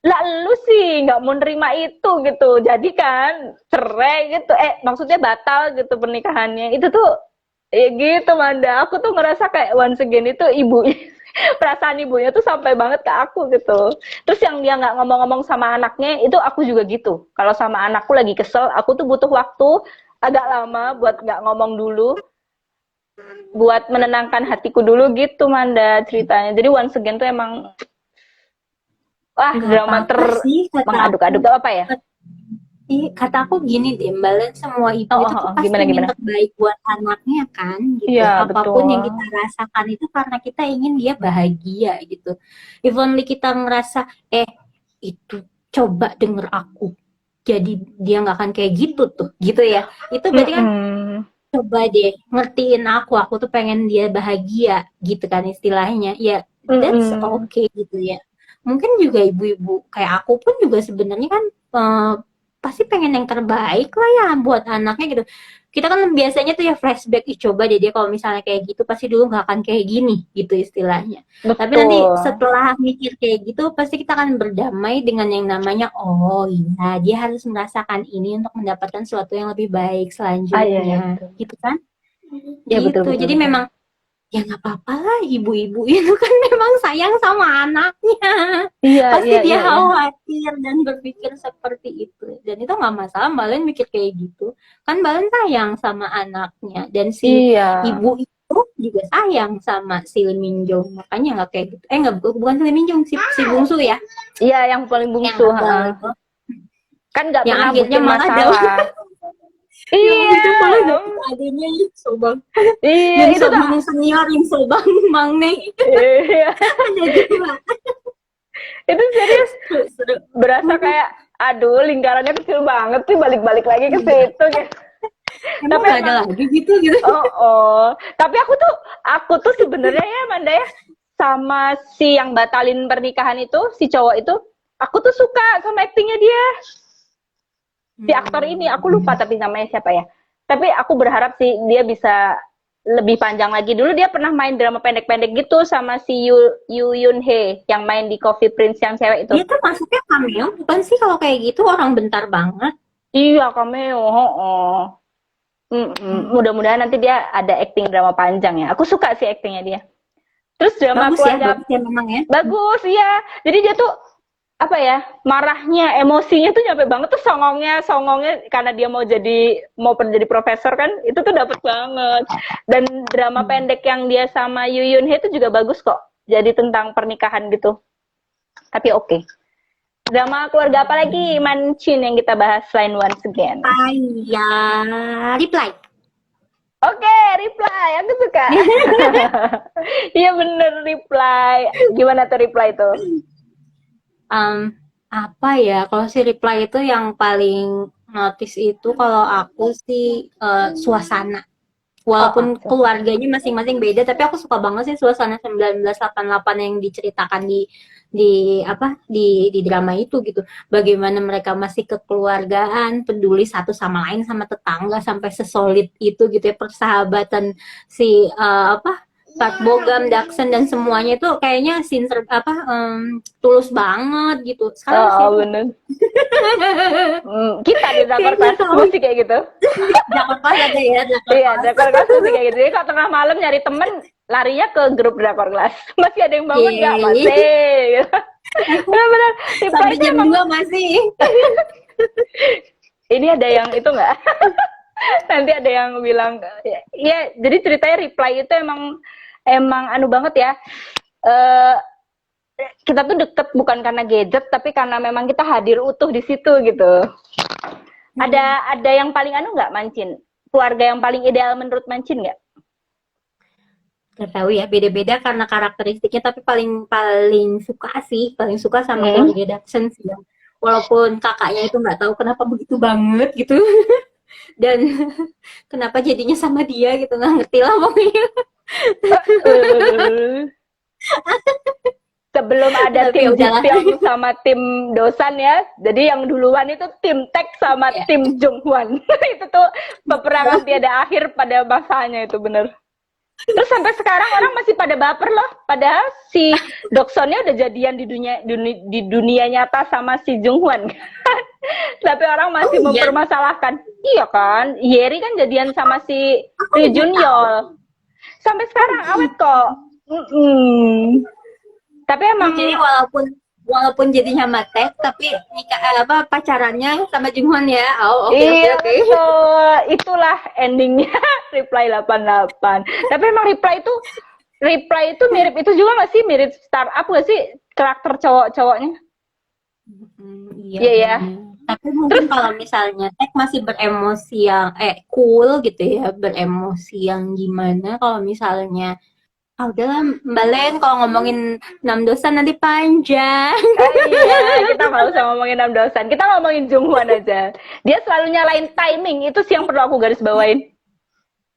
lah lu sih nggak mau nerima itu gitu, jadi kan cerai gitu, maksudnya batal gitu pernikahannya. Itu tuh ya gitu Manda, aku tuh ngerasa kayak Once Again itu ibu perasaan ibunya tuh sampai banget ke aku gitu. Terus yang dia nggak ngomong-ngomong sama anaknya itu aku juga gitu. Kalau sama anakku lagi kesel, aku tuh butuh waktu agak lama buat nggak ngomong dulu, buat menenangkan hatiku dulu gitu Manda ceritanya. Jadi Once Again tuh emang wah Nggak drama apa-apa sih kata aku. mengaduk-aduk, gak apa ya? Kata aku gini deh, Mbak, semua ibu Oh, itu oh, tuh oh. pasti Gimana ingin gimana? terbaik buat anaknya kan, gitu. Iya, Apapun yang betul. kita rasakan itu karena kita ingin dia bahagia, gitu. If only kita ngerasa, itu coba denger aku, jadi dia nggak akan kayak gitu tuh, gitu ya. Itu berarti kan Mm-mm. coba deh ngertiin aku tuh pengen dia bahagia, gitu kan istilahnya. Ya, that's Mm-mm. okay gitu ya. Mungkin juga ibu-ibu kayak aku pun juga sebenarnya kan pasti pengen yang terbaik lah ya buat anaknya gitu. Kita kan biasanya tuh ya flashback, coba deh dia kalau misalnya kayak gitu pasti dulu nggak akan kayak gini gitu istilahnya. Tapi nanti Betul. setelah mikir kayak gitu pasti kita akan berdamai dengan yang namanya oh iya dia harus merasakan ini untuk mendapatkan sesuatu yang lebih baik Ah, iya, iya, selanjutnya betul. gitu kan. Iya, betul, Gitu. betul, Jadi betul. memang ya nggak apa-apa lah ibu-ibu itu kan memang sayang sama anaknya. Iya, Pasti iya, dia iya, iya. khawatir dan berpikir seperti itu. Dan itu nggak masalah Mbak Len mikir kayak gitu. Kan Mbak Len sayang sama anaknya. Dan si Iya. ibu itu juga sayang sama si Minjong. Makanya nggak kayak gitu. Nggak, bukan si Minjong, si Bungsu ya. Iya, yang paling Yang bungsu, Abal heeh. itu. Kan nggak Yang pernah akhirnya bikin malah dapat masalah. yang Iya, akhirnya malah dapat adanya Yin Sobang. iya Yin itu tuh. Sobang senior, Yin Sobang Mang Neng. Iya, Jadi lah. itu serius Seru. berasa kayak, aduh, lingkarannya kecil banget sih, balik-balik lagi ke Iya. situ kayak. Emang Tapi nggak ada emang, lagi gitu gitu. oh, oh. Tapi aku tuh sebenarnya ya, Manda ya, sama si yang batalin pernikahan itu, si cowok itu, aku tuh suka sama aktingnya dia. Si aktor ini, aku lupa tapi namanya siapa ya. Tapi aku berharap sih dia bisa lebih panjang lagi. Dulu dia pernah main drama pendek-pendek gitu sama si Yu Yun Hee yang main di Coffee Prince yang cewek itu. Dia tuh masuknya cameo bukan sih kalau kayak gitu orang bentar banget. Iya, cameo. Oh, oh. Mudah-mudahan nanti dia ada acting drama panjang ya. Aku suka sih actingnya dia. Terus drama keluarga Bagus ya memang ya. bagus ya. Jadi dia tuh apa ya, marahnya, emosinya tuh nyampe banget tuh, songongnya karena dia mau jadi profesor kan, itu tuh dapet banget. Dan drama pendek yang dia sama Yu Yun Hee itu juga bagus kok. Jadi tentang pernikahan gitu. Tapi oke. Drama keluarga apa lagi Mancin yang kita bahas selain Once Again? Saya reply. Oke, Reply. Aku suka. Iya bener, Reply. Gimana tuh Reply tuh? Apa ya kalau si reply itu yang paling notice itu kalau aku sih suasana. Oh, oh, Walaupun suasana. keluarganya masing-masing beda, tapi aku suka banget sih suasana 1988 yang diceritakan di drama itu gitu. Bagaimana mereka masih kekeluargaan, peduli satu sama lain sama tetangga sampai sesolid itu gitu ya persahabatan si Park Bogam, Daksen dan semuanya itu kayaknya tulus banget gitu. Oh, Sekarang oh siapa? bener. Kita di Drakor Kayaknya Class kalau musik kayak gitu. Drakor Class ada ya, Drakor Iya, Class. Drakor Class musik kayak gitu. Jadi kalau tengah malam nyari temen, larinya ke grup Drakor Class. Masih ada yang bangun nggak? Yeay. Masih. Bener-bener. Reply Sampai itu jam emang, 2 masih. ini ada yang itu nggak? Nanti ada yang bilang, ya jadi ceritanya Reply itu emang anu banget ya. Eh, kita tuh deket bukan karena gadget, tapi karena memang kita hadir utuh di situ gitu. Ada yang paling anu nggak Mancin? Keluarga yang paling ideal menurut Mancin nggak? Gak tahu ya, beda-beda karena karakteristiknya, tapi paling paling suka sama Hmm. keluarga Dawson sih ya. Walaupun kakaknya itu nggak tahu kenapa begitu banget gitu dan kenapa jadinya sama dia gitu nggak ngerti lah pokoknya. Uh, Sebelum ada Tapi ya tim udahlah. Jipyong sama tim Dosan ya, jadi yang duluan itu tim Tek sama Ya. tim Jonghwan. Itu tuh peperangan tiada akhir pada masanya itu bener. Terus sampai sekarang orang masih pada baper loh, padahal si Doksonnya udah jadian di dunia nyata sama si Jonghwan. Tapi orang Oh masih iya, mempermasalahkan. Iya kan, Yeri kan jadian sama si aku Lee nggak Jun tahu. Yol. Sampai sekarang Oh awet gitu. kok. Tapi emang Jadi walaupun walaupun jadinya mate, tapi nikah pacarannya sama Jungwon ya. Oh oke oke iya oke. betul. Itulah endingnya Reply 88. Tapi emang Reply itu mirip itu juga nggak sih? Mirip startup nggak sih karakter cowok-cowoknya? Iya Iya ya. benar. Tapi mungkin kalau misalnya Tek masih beremosi yang cool gitu ya, beremosi yang gimana kalau misalnya udahlah Mbak Len kalau ngomongin 6 dosa nanti panjang. Iya, kita nggak usah ngomongin enam dosan. Kita ngomongin Jungwon aja. Dia selalu nyalain timing. Itu sih yang perlu aku garis bawain.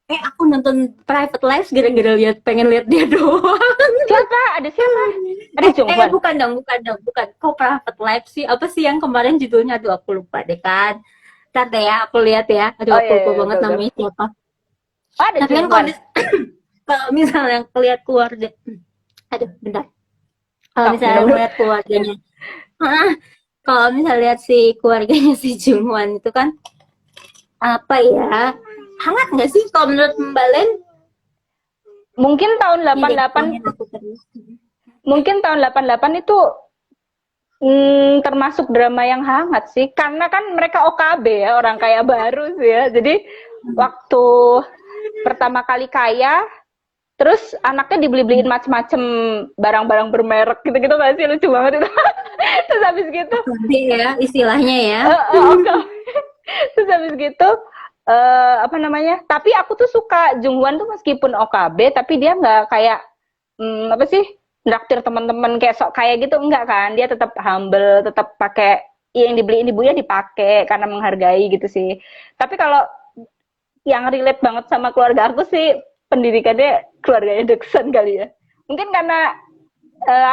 Aku nonton Private Lives gara-gara pengen lihat dia doang. Siapa? Ada siapa? Ada Jungwon. Bukan dong, bukan. Kok Private Lives sih? Apa sih yang kemarin judulnya? Aduh, aku lupa deh kan. Ntar deh ya, aku lihat ya. Aduh, Oh aku iya, lupa iya, banget betul, betul. namanya siapa. Oh, ada Tapi kan Jungwon. kalau misalnya ngeliat keluarga, aduh, bentar. Kalau Oh, misalnya minum dulu. ngeliat keluarganya, ah, kalau misalnya lihat si keluarganya si Jungwon itu kan apa ya? Hangat nggak sih kalau menurut Mbak Len? Mungkin tahun Ini deh 88, ngomongin aku terus. mungkin tahun 88 itu termasuk drama yang hangat sih. Karena kan mereka OKB ya, orang kaya baru sih ya. Jadi waktu pertama kali kaya, terus anaknya dibeli-beliin macem-macem barang-barang bermerek gitu-gitu gak sih? Lucu banget itu. Terus habis gitu, Gede ya istilahnya ya. oke. Terus habis gitu, apa namanya? Tapi aku tuh suka Jungwon tuh meskipun OKB, tapi dia nggak kayak apa sih? Naktir teman-teman kayak sok kayak gitu enggak kan? Dia tetap humble, tetap pakai yang dibeliin ibunya dipakai karena menghargai gitu sih. Tapi kalau yang relate banget sama keluarga aku sih pendidikannya keluarganya Duksun kali ya. Mungkin karena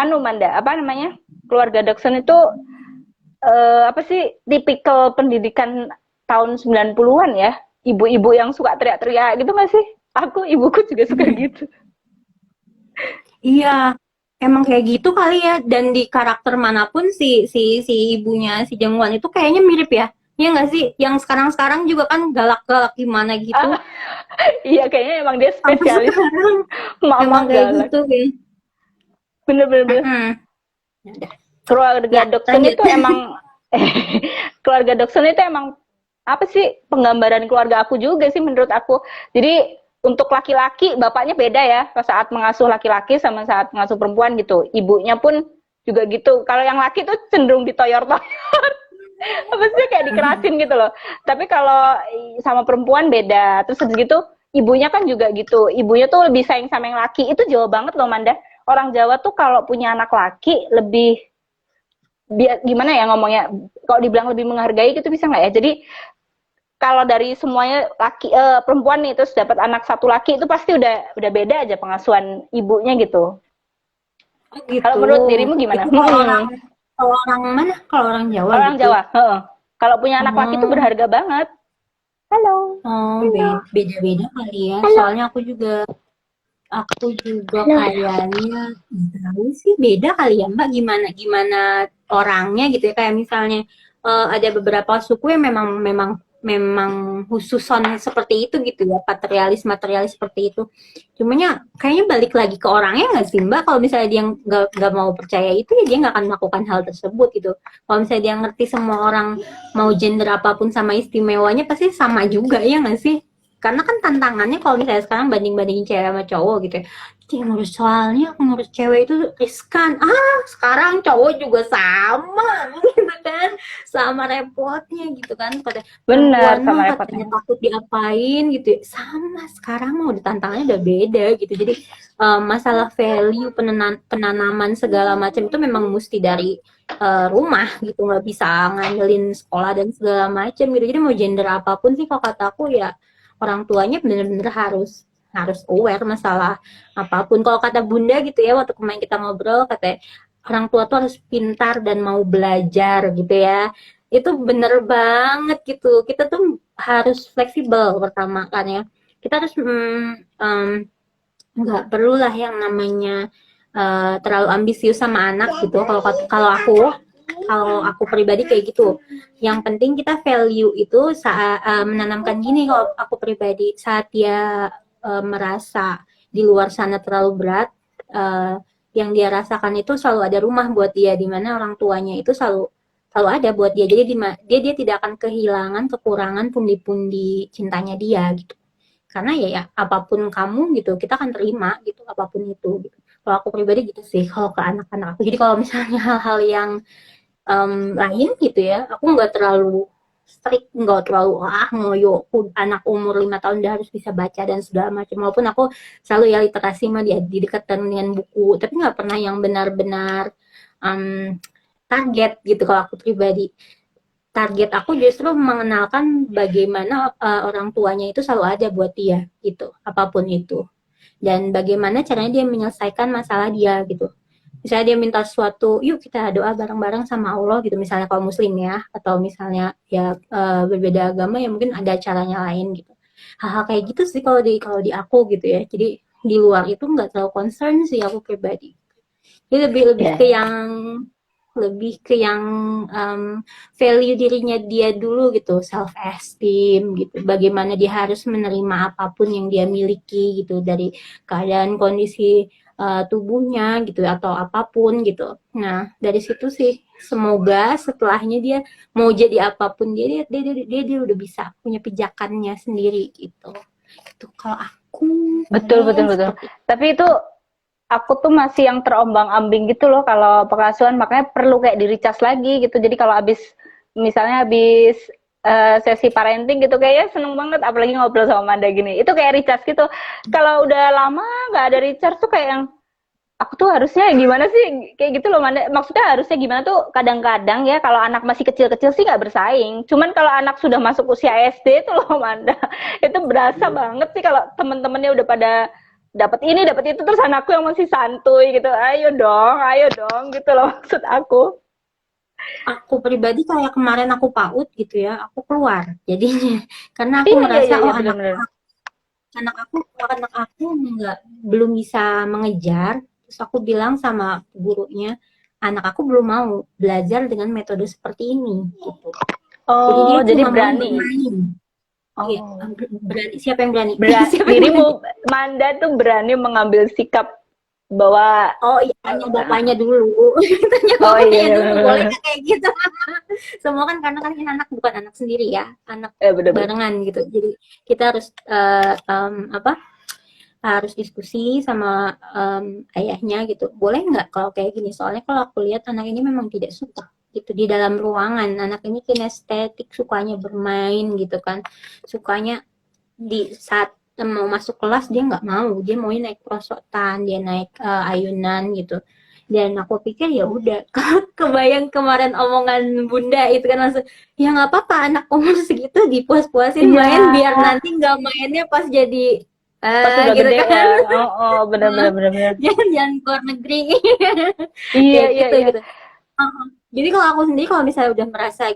anu Manda, apa namanya? Keluarga Duksun itu apa sih tipikal pendidikan tahun 90-an ya? Ibu-ibu yang suka teriak-teriak gitu nggak sih? Aku, ibuku juga suka gitu. Iya, emang kayak gitu kali ya. Dan di karakter manapun si ibunya si Jungwon itu kayaknya mirip ya. Iya nggak sih? Yang sekarang-sekarang juga kan galak-galak gimana Ah, gitu. iya, kayaknya emang dia Sampai spesialis sekarang emang mama kayak galak. gitu ya. Bener-bener. Ya udah. Keluarga Ya, Doksun lanjut. itu emang keluarga Doksun itu emang apa sih penggambaran keluarga aku juga sih menurut aku. Jadi untuk laki-laki bapaknya beda ya saat mengasuh laki-laki sama saat mengasuh perempuan gitu. Ibunya pun juga gitu. Kalau yang laki tuh cenderung ditoyor-toyor. Apa sih kayak dikerasin gitu loh. Tapi kalau sama perempuan beda. Terus habis gitu ibunya kan juga gitu. Ibunya tuh lebih sayang sama yang laki. Itu Jawa banget loh Manda. Orang Jawa tuh kalau punya anak laki lebih gimana ya ngomongnya, kalau dibilang lebih menghargai gitu bisa nggak ya? Jadi kalau dari semuanya laki perempuan nih terus dapat anak satu laki itu pasti udah beda aja pengasuhan ibunya gitu. Oh Kalau gitu. menurut dirimu gimana? Itu kalau orang mana? Kalau orang Jawa Orang gitu. Jawa, kalau punya anak laki itu Oh, berharga banget. Halo. Halo. beda-beda kali ya. Halo. Soalnya aku juga kayaknya tahu sih beda kali ya Mbak, gimana gimana orangnya gitu ya, kayak misalnya ada beberapa suku yang memang memang memang khususon seperti itu gitu ya, patrialis materialis seperti itu. Cumanya kayaknya balik lagi ke orangnya nggak sih Mbak, kalau misalnya dia nggak mau percaya itu ya dia nggak akan melakukan hal tersebut gitu. Kalau misalnya dia ngerti semua orang mau gender apapun sama istimewanya pasti sama juga ya nggak sih? Karena kan tantangannya kalau misalnya sekarang banding-bandingin cewek sama cowok gitu ya, ngurus soalnya ngurus cewek itu riskan. Sekarang cowok juga sama gitu kan, sama repotnya gitu kan, pada Benar perempuan sama mah repotnya. katanya takut diapain gitu ya. Sama sekarang mau tantangannya udah beda gitu. Jadi masalah value penanaman segala macam itu memang mesti dari rumah gitu, nggak bisa ngandelin sekolah dan segala macam gitu. Jadi mau gender apapun sih kalau kataku ya orang tuanya bener-bener harus harus aware masalah apapun. Kalau kata bunda gitu ya, waktu kemarin kita ngobrol, kata orang tua tuh harus pintar dan mau belajar gitu ya. Itu bener banget gitu. Kita tuh harus fleksibel pertama kan ya. Kita harus nggak perlu lah yang namanya terlalu ambisius sama anak gitu. Kalau aku pribadi kayak gitu. Yang penting kita value itu saat menanamkan gini, kalau aku pribadi, saat dia merasa di luar sana terlalu berat, uh, yang dia rasakan itu selalu ada rumah buat dia, di mana orang tuanya itu selalu selalu ada buat dia. Jadi dia tidak akan kehilangan kekurangan pundi-pundi cintanya dia gitu. Karena ya apapun kamu gitu, kita akan terima gitu apapun itu gitu. Kalau aku pribadi gitu sih kalau ke anak-anak aku. Jadi kalau misalnya hal-hal yang lain gitu ya, aku nggak terlalu strict, nggak terlalu ngoyo anak umur 5 tahun udah harus bisa baca dan segala macam. Walaupun aku selalu ya literasi mah dia didekatkan dengan buku, tapi nggak pernah yang benar-benar um, target gitu kalau aku pribadi. Target aku justru mengenalkan bagaimana orang tuanya itu selalu ada buat dia gitu, apapun itu. Dan bagaimana caranya dia menyelesaikan masalah dia gitu. Misalnya dia minta sesuatu, yuk kita doa bareng-bareng sama Allah gitu, misalnya kalau muslim ya, atau misalnya ya berbeda agama ya mungkin ada caranya lain gitu. Hal-hal kayak gitu sih kalau di aku gitu ya. Jadi di luar itu nggak terlalu concern sih aku pribadi. Jadi lebih lebih Ya, ke yang lebih ke yang value dirinya dia dulu gitu, self esteem gitu, bagaimana dia harus menerima apapun yang dia miliki gitu, dari keadaan kondisi tubuhnya gitu atau apapun gitu. Nah dari situ sih semoga setelahnya dia mau jadi apapun dia udah bisa punya pijakannya sendiri gitu. Itu kalau aku betul betul betul. seperti Tapi itu aku tuh masih yang terombang-ambing gitu loh kalau pengasuhan, makanya perlu kayak di recharge lagi gitu. Jadi kalau misalnya habis sesi parenting gitu, kayaknya seneng banget apalagi ngobrol sama Manda gini. Itu kayak recharge gitu. Kalau udah lama nggak ada recharge tuh kayak yang aku tuh harusnya gimana sih kayak gitu loh Manda. Maksudnya harusnya gimana tuh kadang-kadang ya kalau anak masih kecil-kecil sih nggak bersaing. Cuman kalau anak sudah masuk usia SD itu loh Manda. Itu berasa banget sih kalau temen-temennya udah pada dapat ini dapat itu, terus anakku yang masih santuy gitu, ayo dong gitu loh maksud aku. aku pribadi kayak kemarin aku PAUD gitu ya, aku keluar jadinya karena aku Iya merasa iya oh benar-benar. anak aku nggak belum bisa mengejar. Terus aku bilang sama gurunya, anak aku belum mau belajar dengan metode seperti ini gitu. Jadi dia Oh jadi cuma mau berani. bermain. Iya, Oh berani. Siapa yang berani? Siapa yang berani? dirimu Manda tuh berani mengambil sikap bahwa Oh iya, tanya bapaknya dulu. Tanya oh bapaknya iya dulu, boleh nggak kayak gitu? Semua kan karena kan ini anak bukan anak sendiri ya, anak bener-bener. barengan gitu. Jadi kita harus apa? Harus diskusi sama ayahnya gitu. Boleh nggak kalau kayak gini? Soalnya kalau aku lihat anak ini memang tidak suka gitu di dalam ruangan. Anak ini kinestetik, sukanya bermain gitu kan. Sukanya di saat mau masuk kelas dia nggak mau, dia mau naik prosotan, dia naik ayunan gitu. Dan aku pikir ya udah, kebayang kemarin omongan bunda itu kan langsung, ya nggak apa-apa anak umur segitu dipuas-puasin Iya main biar nanti nggak mainnya pas jadi pas udah gitu gede kan. ya. Oh bener-bener bener-bener. Jangan keluar negeri Iya kayak iya gitu iya. gitu. Jadi kalau aku sendiri kalau misalnya udah merasa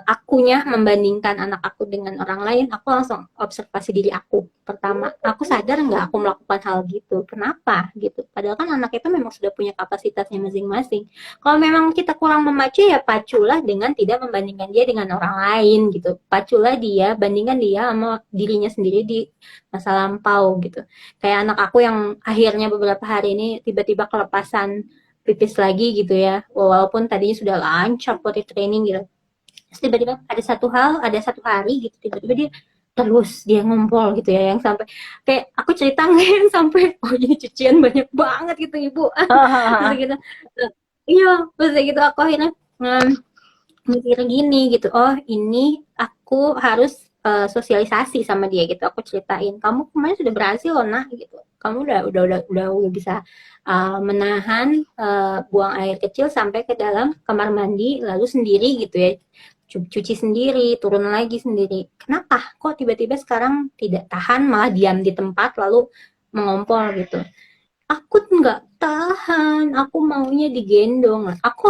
akunya membandingkan anak aku dengan orang lain, aku langsung observasi diri aku. Pertama, aku sadar nggak aku melakukan hal gitu? Kenapa gitu? Padahal kan anak itu memang sudah punya kapasitasnya masing-masing. Kalau memang kita kurang memacu ya paculah dengan tidak membandingkan dia dengan orang lain gitu. Paculah dia, bandingkan dia sama dirinya sendiri di masa lampau gitu. Kayak anak aku yang akhirnya beberapa hari ini tiba-tiba kelepasan pipis lagi gitu ya, walaupun tadinya sudah lancar potty training gitu. Terus tiba-tiba ada satu hari gitu, tiba-tiba dia ngompol gitu ya, yang sampai kayak aku cerita nggak sampai oh ini cucian banyak banget gitu ibu. Terus gitu iya, terus gitu aku akhirnya mikir gini gitu, oh ini aku harus sosialisasi sama dia gitu. Aku ceritain, kamu kemarin sudah berhasil loh nah gitu, kamu udah bisa menahan buang air kecil sampai ke dalam kamar mandi lalu sendiri gitu ya, cuci sendiri, turun lagi sendiri. Kenapa kok tiba-tiba sekarang tidak tahan malah diam di tempat lalu mengompol gitu? Aku nggak tahan, aku maunya digendong. Aku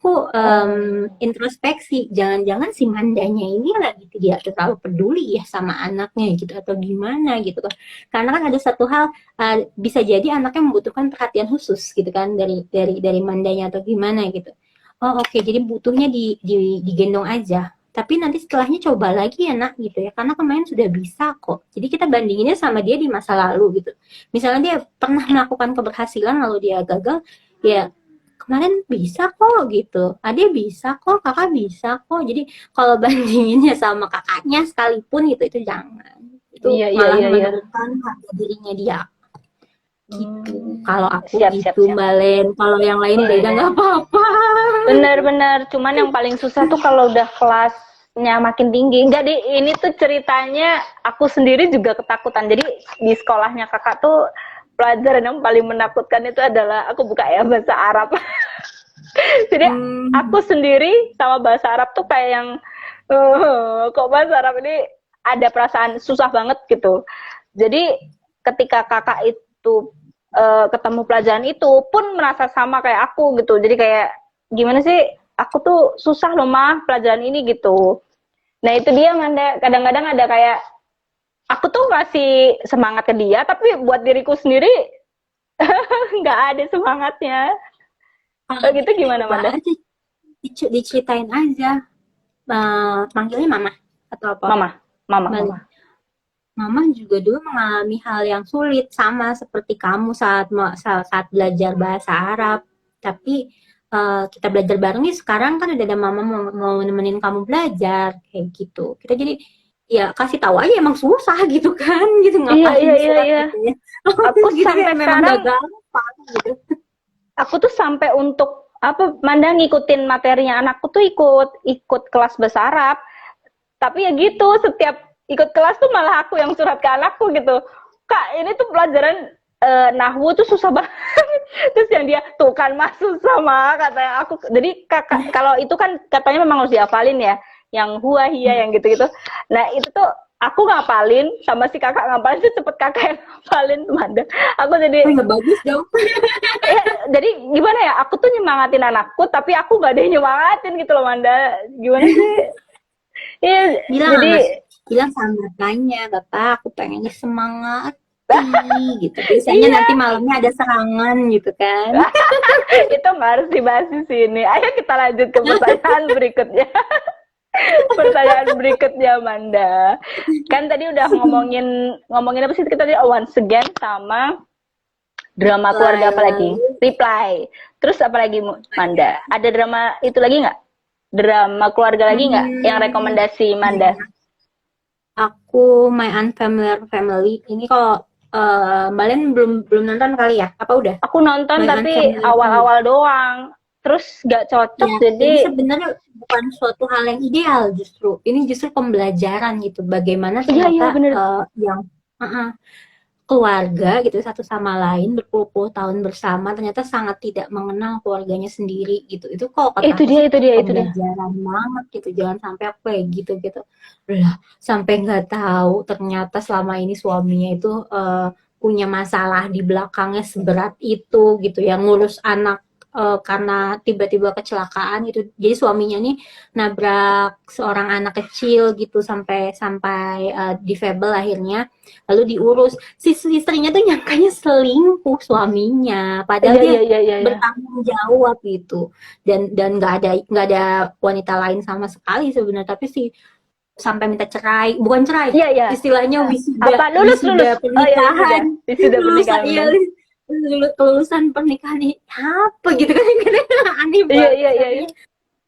Oh introspeksi, jangan-jangan si mandanya ini lagi tidak terlalu peduli ya sama anaknya gitu atau gimana gitu kan. Karena kan ada satu hal, bisa jadi anaknya membutuhkan perhatian khusus gitu kan dari mandanya atau gimana gitu. Oh oke, jadi butuhnya digendong aja. Tapi nanti setelahnya coba lagi ya nak gitu ya, karena kemarin sudah bisa kok. Jadi kita bandinginnya sama dia di masa lalu gitu. Misalnya dia pernah melakukan keberhasilan lalu dia gagal, ya kemarin bisa kok gitu. Adik bisa kok, kakak bisa kok. Jadi kalau bandinginnya sama kakaknya sekalipun gitu, itu jangan. Itu iya iya malah iya iya. menurunkan harga dirinya dia. gitu. Kalau aku Siap, siap, gitu siap. Mbak Len, kalau yang lain beda nggak apa-apa. Bener-bener, cuman yang paling susah tuh kalau udah kelasnya makin tinggi. Enggak, ini tuh ceritanya aku sendiri juga ketakutan. Jadi di sekolahnya kakak tuh pelajaran yang paling menakutkan itu adalah aku buka ya bahasa Arab. Jadi aku sendiri sama bahasa Arab tuh kayak yang kok bahasa Arab ini ada perasaan susah banget gitu. Jadi ketika kakak itu ketemu pelajaran itu pun merasa sama kayak aku gitu. Jadi kayak gimana sih, aku tuh susah loh mah pelajaran ini gitu. Nah itu dia Manda, kadang-kadang ada kayak aku tuh ngasih semangat ke dia, tapi buat diriku sendiri nggak ada semangatnya. Kalau gitu gimana Coba Manda? aja diceritain aja. Panggilnya mama atau apa? Mama, mama, Balik. mama. Mama juga dulu mengalami hal yang sulit sama seperti kamu saat belajar bahasa Arab. Tapi kita belajar bareng nih sekarang kan udah ada mama mau nemenin kamu belajar kayak gitu. Kita jadi ya kasih tahu aja emang susah gitu kan gitu, ngapain Iya. gitu ya. Aku gitu sampai ya, memang sekarang gampang gitu. aku tuh sampai untuk apa Manda ngikutin materinya anakku tuh ikut kelas bahasa Arab. Tapi ya gitu, setiap ikut kelas tuh malah aku yang curhat ke anakku gitu. Kak, ini tuh pelajaran nahwu tuh susah banget. Terus yang dia tuh kan mah susah mah katanya aku. Jadi kakak kalau itu kan katanya memang harus dihafalin ya, yang huwa hiya yang gitu-gitu. Nah, itu tuh aku ngapalin sama si kakak ngapalin tuh cepet kakak yang ngapalin Manda. Aku jadi Oh, ya bagus dong. ya, jadi gimana ya? Aku tuh nyemangatin anakku, tapi aku gak ada yang nyemangatin gitu loh Manda. Gimana sih? Iya, bilang sama kakaknya, Bapak aku pengennya semangat gitu. Biasanya iya. nanti malamnya ada serangan gitu kan. Itu nggak harus dibahas di sini. Ayo kita lanjut ke pertanyaan berikutnya. Pertanyaan berikutnya Manda. Kan tadi udah ngomongin apa sih kita tadi? Once Again sama drama keluarga apa lagi? Reply. Terus apa lagi Manda? Ada drama itu lagi nggak? Drama keluarga lagi nggak yang rekomendasi Manda? Aku My Unfamiliar Family. Ini kalau Mbak Len belum nonton kali ya? Apa udah? Aku nonton tapi awal-awal doang. Terus gak cocok ya, jadi sebenarnya bukan suatu hal yang ideal justru. Ini justru pembelajaran gitu. Bagaimana ternyata yang keluarga gitu satu sama lain berpuluh-puluh tahun bersama ternyata sangat tidak mengenal keluarganya sendiri gitu. Itu kok kata itu dia pembelajaran banget gitu. Jangan sampai aku kayak gitu lah sampai nggak tahu ternyata selama ini suaminya itu punya masalah di belakangnya seberat itu gitu, yang ngurus anak karena tiba-tiba kecelakaan gitu. Jadi suaminya nih nabrak seorang anak kecil gitu sampai difabel akhirnya, lalu diurus. Si istrinya tuh nyangkanya selingkuh suaminya, padahal dia bertanggung jawab gitu. Dan nggak ada wanita lain sama sekali sebenarnya, tapi si sampai minta cerai, bukan cerai, istilahnya wisuda pernikahan. Wisuda pernikahan. Kelulusan pernikahan ini apa gitu kan, aneh banget. Iya.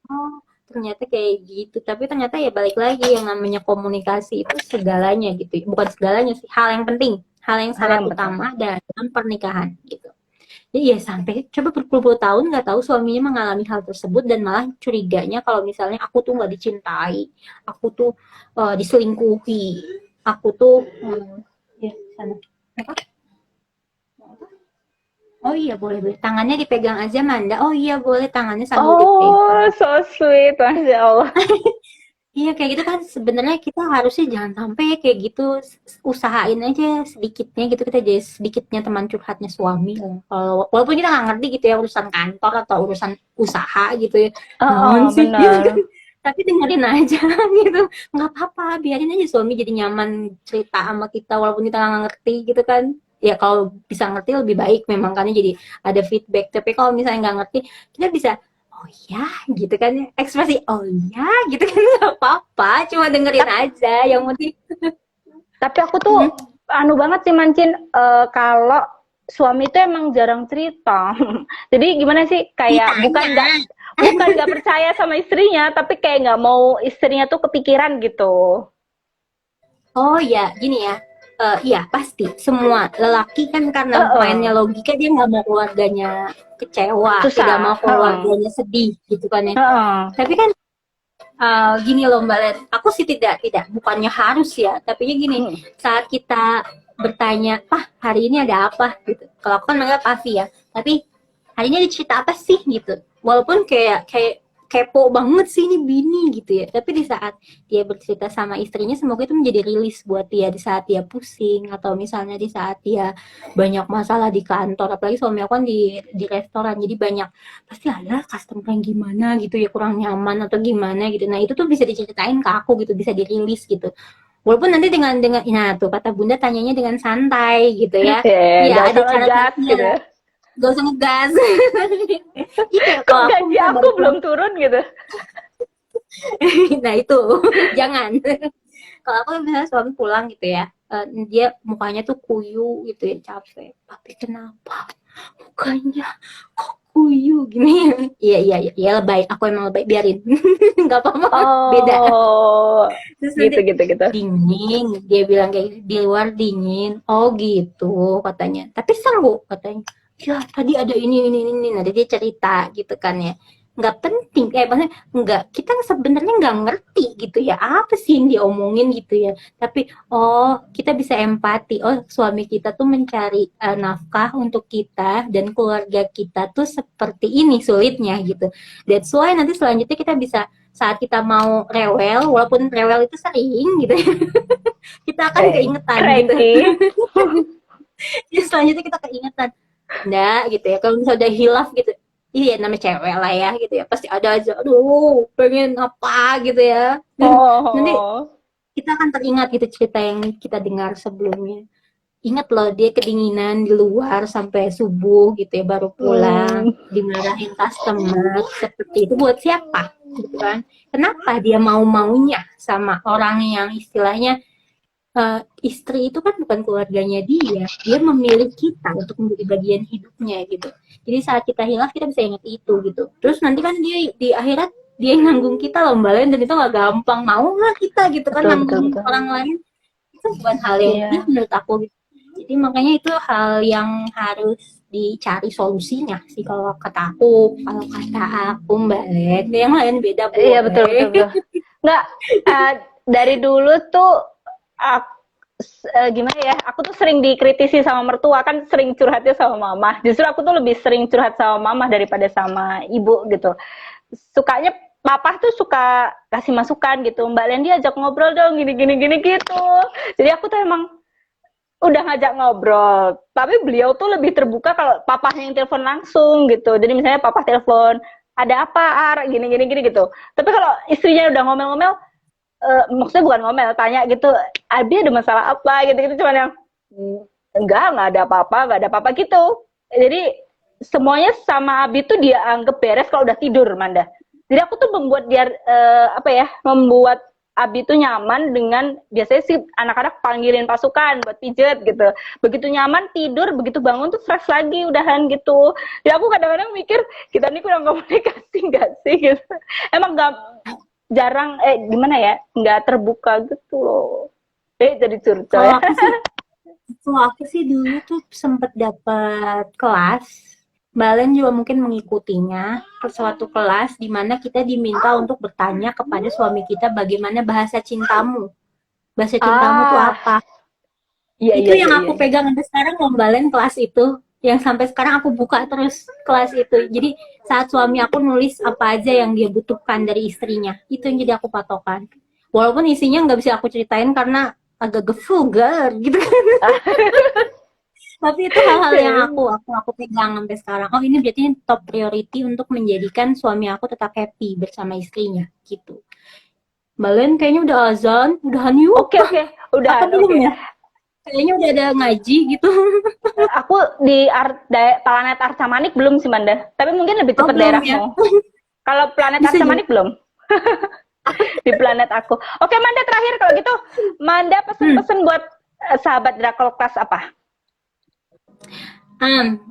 Oh, ternyata kayak gitu. Tapi ternyata ya balik lagi yang namanya komunikasi itu segalanya gitu. Bukan segalanya sih, hal yang penting, hal yang sangat utama dalam pernikahan gitu. Jadi ya sampai coba berpuluh-puluh tahun nggak tahu suaminya mengalami hal tersebut, dan malah curiganya kalau misalnya aku tuh nggak dicintai, aku tuh diselingkuhi, aku tuh ya sana apa? Oh iya boleh. Tangannya dipegang aja Manda. Oh iya boleh, tangannya sambil dipegang. Oh so sweet, Masya Allah. Iya kayak gitu kan, sebenarnya kita harusnya jangan sampai kayak gitu. Usahain aja sedikitnya gitu, kita jadi sedikitnya teman curhatnya suami. Kalau walaupun kita nggak ngerti gitu ya urusan kantor atau urusan usaha gitu ya. Benar. Tapi dengerin aja gitu, nggak apa-apa, biarin aja suami jadi nyaman cerita sama kita walaupun kita nggak ngerti gitu kan. Ya kalau bisa ngerti lebih baik memang, karena jadi ada feedback. Tapi kalau misalnya nggak ngerti, kita bisa oh ya gitu kan, ekspresi oh ya gitu kan, nggak apa-apa, cuma dengerin aja yang penting. Tapi aku tuh anu banget sih Mancin, kalau suami itu emang jarang cerita. Jadi gimana sih, kayak bukan nggak percaya sama istrinya, tapi kayak nggak mau istrinya tuh kepikiran gitu. Oh ya gini ya, Iya pasti semua lelaki kan karena mainnya logika dia nggak mau keluarganya kecewa, tidak mau Susah. keluarganya sedih gitu kan ya. Heeh. Tapi kan gini loh Mbak Len, aku sih tidak bukannya harus ya, tapi gini, Hmm. saat kita bertanya, hari ini ada apa gitu. Kalau aku kan manggil Pavi ya, tapi hari ini ada cerita apa sih gitu. Walaupun kayak kayak kepo banget sih ini bini gitu ya, tapi di saat dia bercerita sama istrinya, semoga itu menjadi rilis buat dia di saat dia pusing, atau misalnya di saat dia banyak masalah di kantor, apalagi suami aku kan di restoran, jadi banyak pasti ada customer yang gimana gitu ya, kurang nyaman atau gimana gitu. Nah itu tuh bisa diceritain ke aku gitu, bisa dirilis gitu, walaupun nanti dengan nah tuh kata bunda tanyanya dengan santai gitu ya. Gak Iya ada usah ngegas cara-caranya, gitu. gak usah ngegas. Iya Kok kalau aku gaji misalnya aku baru belum pulang, turun gitu. nah itu jangan. Kalau aku misalnya suami pulang gitu ya, dia mukanya tuh kuyu gitu ya, capek, tapi kenapa mukanya kok kuyu gini. Iya lebay, aku emang lebay, biarin. Nggak apa-apa, beda. Oh, Terus nanti gitu gitu gitu. dingin, dia bilang kayak gitu, di luar dingin, oh gitu katanya, tapi seru katanya, ya tadi ada ini, nanti dia cerita gitu kan ya. Nggak penting, kayak maksudnya nggak, kita sebenarnya nggak ngerti gitu ya apa sih yang dia omongin gitu ya, tapi oh kita bisa empati, oh suami kita tuh mencari nafkah untuk kita dan keluarga kita tuh seperti ini sulitnya gitu. That's why nanti selanjutnya kita bisa, saat kita mau rewel, walaupun rewel itu sering gitu ya, kita akan keingetan gitu. Cranky. Jadi selanjutnya kita keingetan, enggak gitu ya, kalau misalnya udah hilaf gitu, iya namanya cewek lah ya gitu ya, pasti ada aja, aduh pengen apa gitu ya. Nanti Oh. kita akan teringat gitu cerita yang kita dengar sebelumnya. Ingat loh dia kedinginan di luar sampai subuh gitu ya, baru pulang, Hmm. dimarahin customer seperti itu, buat siapa gitu kan. Kenapa dia mau-maunya sama orang yang istilahnya istri itu kan bukan keluarganya dia memilih kita untuk menjadi bagian hidupnya gitu. Jadi saat kita hilaf kita bisa ingat itu gitu. Terus nanti kan dia di akhirat dia yang nanggung kita loh Mbak Len, dan itu gak gampang, mau nggak kita gitu kan Betul betul nanggung betul. orang lain, itu bukan hal yang Iya. menurut aku gitu. Jadi makanya itu hal yang harus dicari solusinya sih kalau kata aku. Kalau kata aku Mbak Len, yang lain beda Iya betul betul boleh. betul. Nggak, dari dulu tuh aku, gimana ya? Aku tuh sering dikritisi sama mertua, kan sering curhatnya sama mama. Justru aku tuh lebih sering curhat sama mama daripada sama ibu gitu. Sukanya papa tuh suka kasih masukan gitu. Mbak Lendi ajak ngobrol dong gini gini gini gitu. Jadi aku tuh emang udah ngajak ngobrol, tapi beliau tuh lebih terbuka kalau papahnya yang telepon langsung gitu. Jadi misalnya papa telepon, ada apa Ar, gini gini gini gitu. Tapi kalau istrinya udah ngomel-ngomel, maksudnya bukan ngomel, tanya gitu, Abi ada masalah apa gitu gitu, cuman yang nggak ada apa-apa, nggak ada apa-apa gitu. Jadi semuanya sama Abi tuh dia anggap beres kalau udah tidur, Manda. Jadi aku tuh membuat dia apa ya, membuat Abi tuh nyaman dengan, biasanya sih anak-anak panggilin pasukan buat pijet gitu. Begitu nyaman tidur, begitu bangun tuh fresh lagi, udahan gitu. Ya aku kadang-kadang mikir, kita ini kurang komunikasi nggak sih gitu. Emang nggak, jarang, gimana ya, nggak terbuka gitu loh. Jadi curcol Kalau ya. aku sih Kalau aku sih dulu tuh sempet dapat kelas, Mbak Len juga mungkin mengikutinya, ke suatu kelas di mana kita diminta untuk bertanya kepada suami kita bagaimana bahasa cintamu. Bahasa cintamu tuh Ah, apa? iya Itu iya yang iya aku iya. pegang sampai sekarang loh Mbak Len, kelas itu. Yang sampai sekarang aku buka terus kelas itu. Jadi saat suami aku nulis apa aja yang dia butuhkan dari istrinya, itu yang jadi aku patokan. Walaupun isinya nggak bisa aku ceritain karena agak vulgar gitu. Ah, Tapi itu hal-hal yang aku pegang sampai sekarang. Oh, ini berarti top priority untuk menjadikan suami aku tetap happy bersama istrinya gitu. Mbak Len kayaknya udah azan, udahan yuk. oke oke, Apa udahan belum oke. ya? Kayaknya udah ada ngaji gitu. Aku di planet Arca Manik belum sih Manda, tapi mungkin lebih Oh, cepat belum ya. daerahmu. Kalau planet Bisa Arca juga. Manik belum? Di planet aku. Oke Manda, terakhir kalau gitu, Manda Hmm. pesen-pesen buat sahabat Drakor Class apa?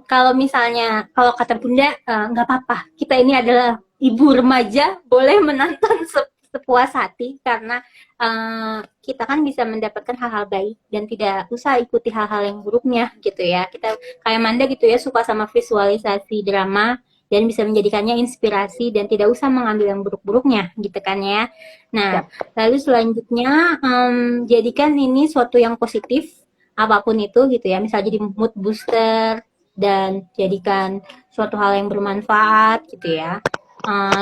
Kalau misalnya, kalau kata Bunda, nggak apa-apa. Kita ini adalah ibu remaja, boleh menonton sepuas hati karena kita kan bisa mendapatkan hal-hal baik dan tidak usah ikuti hal-hal yang buruknya gitu ya. Kita kayak Manda gitu ya, suka sama visualisasi drama dan bisa menjadikannya inspirasi dan tidak usah mengambil yang buruk-buruknya gitu kan ya. Nah, Siap. lalu selanjutnya jadikan ini suatu yang positif apapun itu gitu ya. Misal jadi mood booster dan jadikan suatu hal yang bermanfaat gitu ya.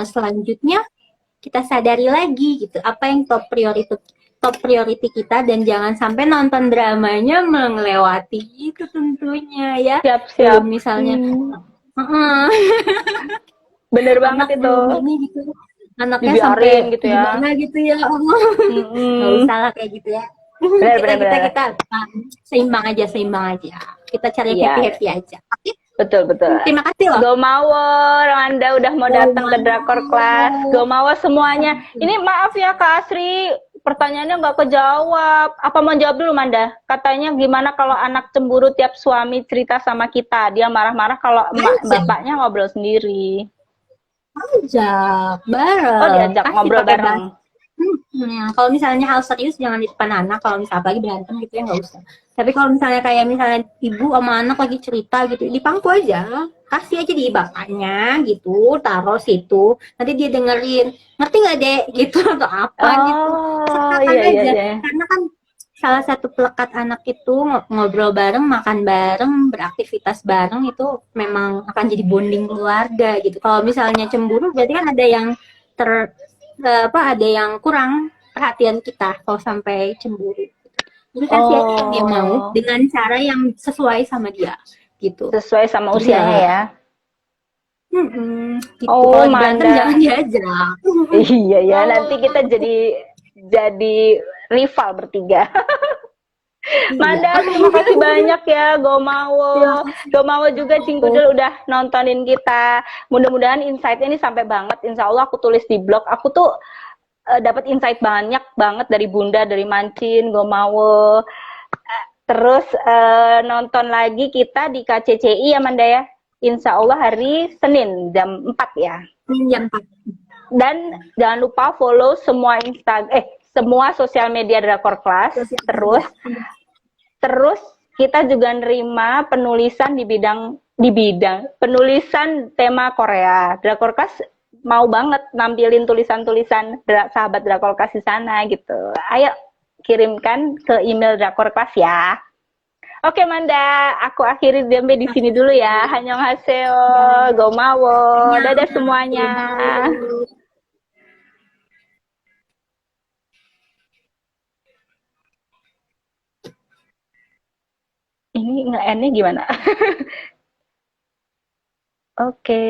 Selanjutnya kita sadari lagi gitu apa yang top priority kita dan jangan sampai nonton dramanya melewati itu tentunya ya. Siap. Belum misalnya Bener banget anak itu. belum ini gitu, anaknya sampai Dibiarin gitu ya. gimana gitu ya Allah. Nggak usah lah kayak gitu ya. kita Bener. kita seimbang aja kita cari happy Iya, happy aja. betul. Terima kasih loh. Gomawo, Anda udah mau datang ke Drakor Class. Gomawo semuanya. Ini maaf ya Kak Asri, pertanyaannya nggak kejawab. Apa mau jawab dulu Manda? Katanya gimana kalau anak cemburu tiap suami cerita sama kita? Dia marah-marah kalau bapaknya ngobrol sendiri. Ajak bareng. Oh diajak ngobrol bareng. Kalau misalnya hal serius jangan di depan anak. Kalau misalnya lagi berantem gitu ya nggak usah. Tapi kalau misalnya kayak misalnya ibu sama anak lagi cerita gitu, di pangku aja, kasih aja di bapaknya gitu, taruh situ. Nanti dia dengerin, ngerti nggak dek? Gitu atau apa gitu. Sertakan aja. Karena kan salah satu pelekat anak itu ngobrol bareng, makan bareng, beraktivitas bareng itu memang akan jadi bonding keluarga gitu. Kalau misalnya cemburu berarti kan ada yang ada yang kurang perhatian kita kalau sampai cemburu. Jadi kasih aja yang dia mau dengan cara yang sesuai sama dia gitu. Sesuai sama usianya ya. Gitu. Kalau berantem jangan diajak. Iya ya, nanti kita jadi rival bertiga. Manda, terima kasih banyak ya Gomawo. Gomawo juga Cinggudel udah nontonin kita. Mudah-mudahan insight-nya ini sampai banget. Insya Allah aku tulis di blog. Aku tuh dapat insight banyak banget dari Bunda, dari Mancin, Gomawo. Terus nonton lagi kita di KCCI ya Manda ya. Insya Allah hari Senin jam 4 ya. Jam 4. Dan jangan lupa follow semua semua sosial media Drakor Class. Terus kita juga nerima penulisan di bidang penulisan tema Korea. Drakor Class mau banget nampilin tulisan-tulisan sahabat Drakor Class di sana gitu. Ayo kirimkan ke email Drakor Class ya. Oke Manda, aku akhiri sampai di sini dulu ya. Annyeonghaseyo, Gomawo, dadah semuanya. Ini nge-end-nya gimana? Oke.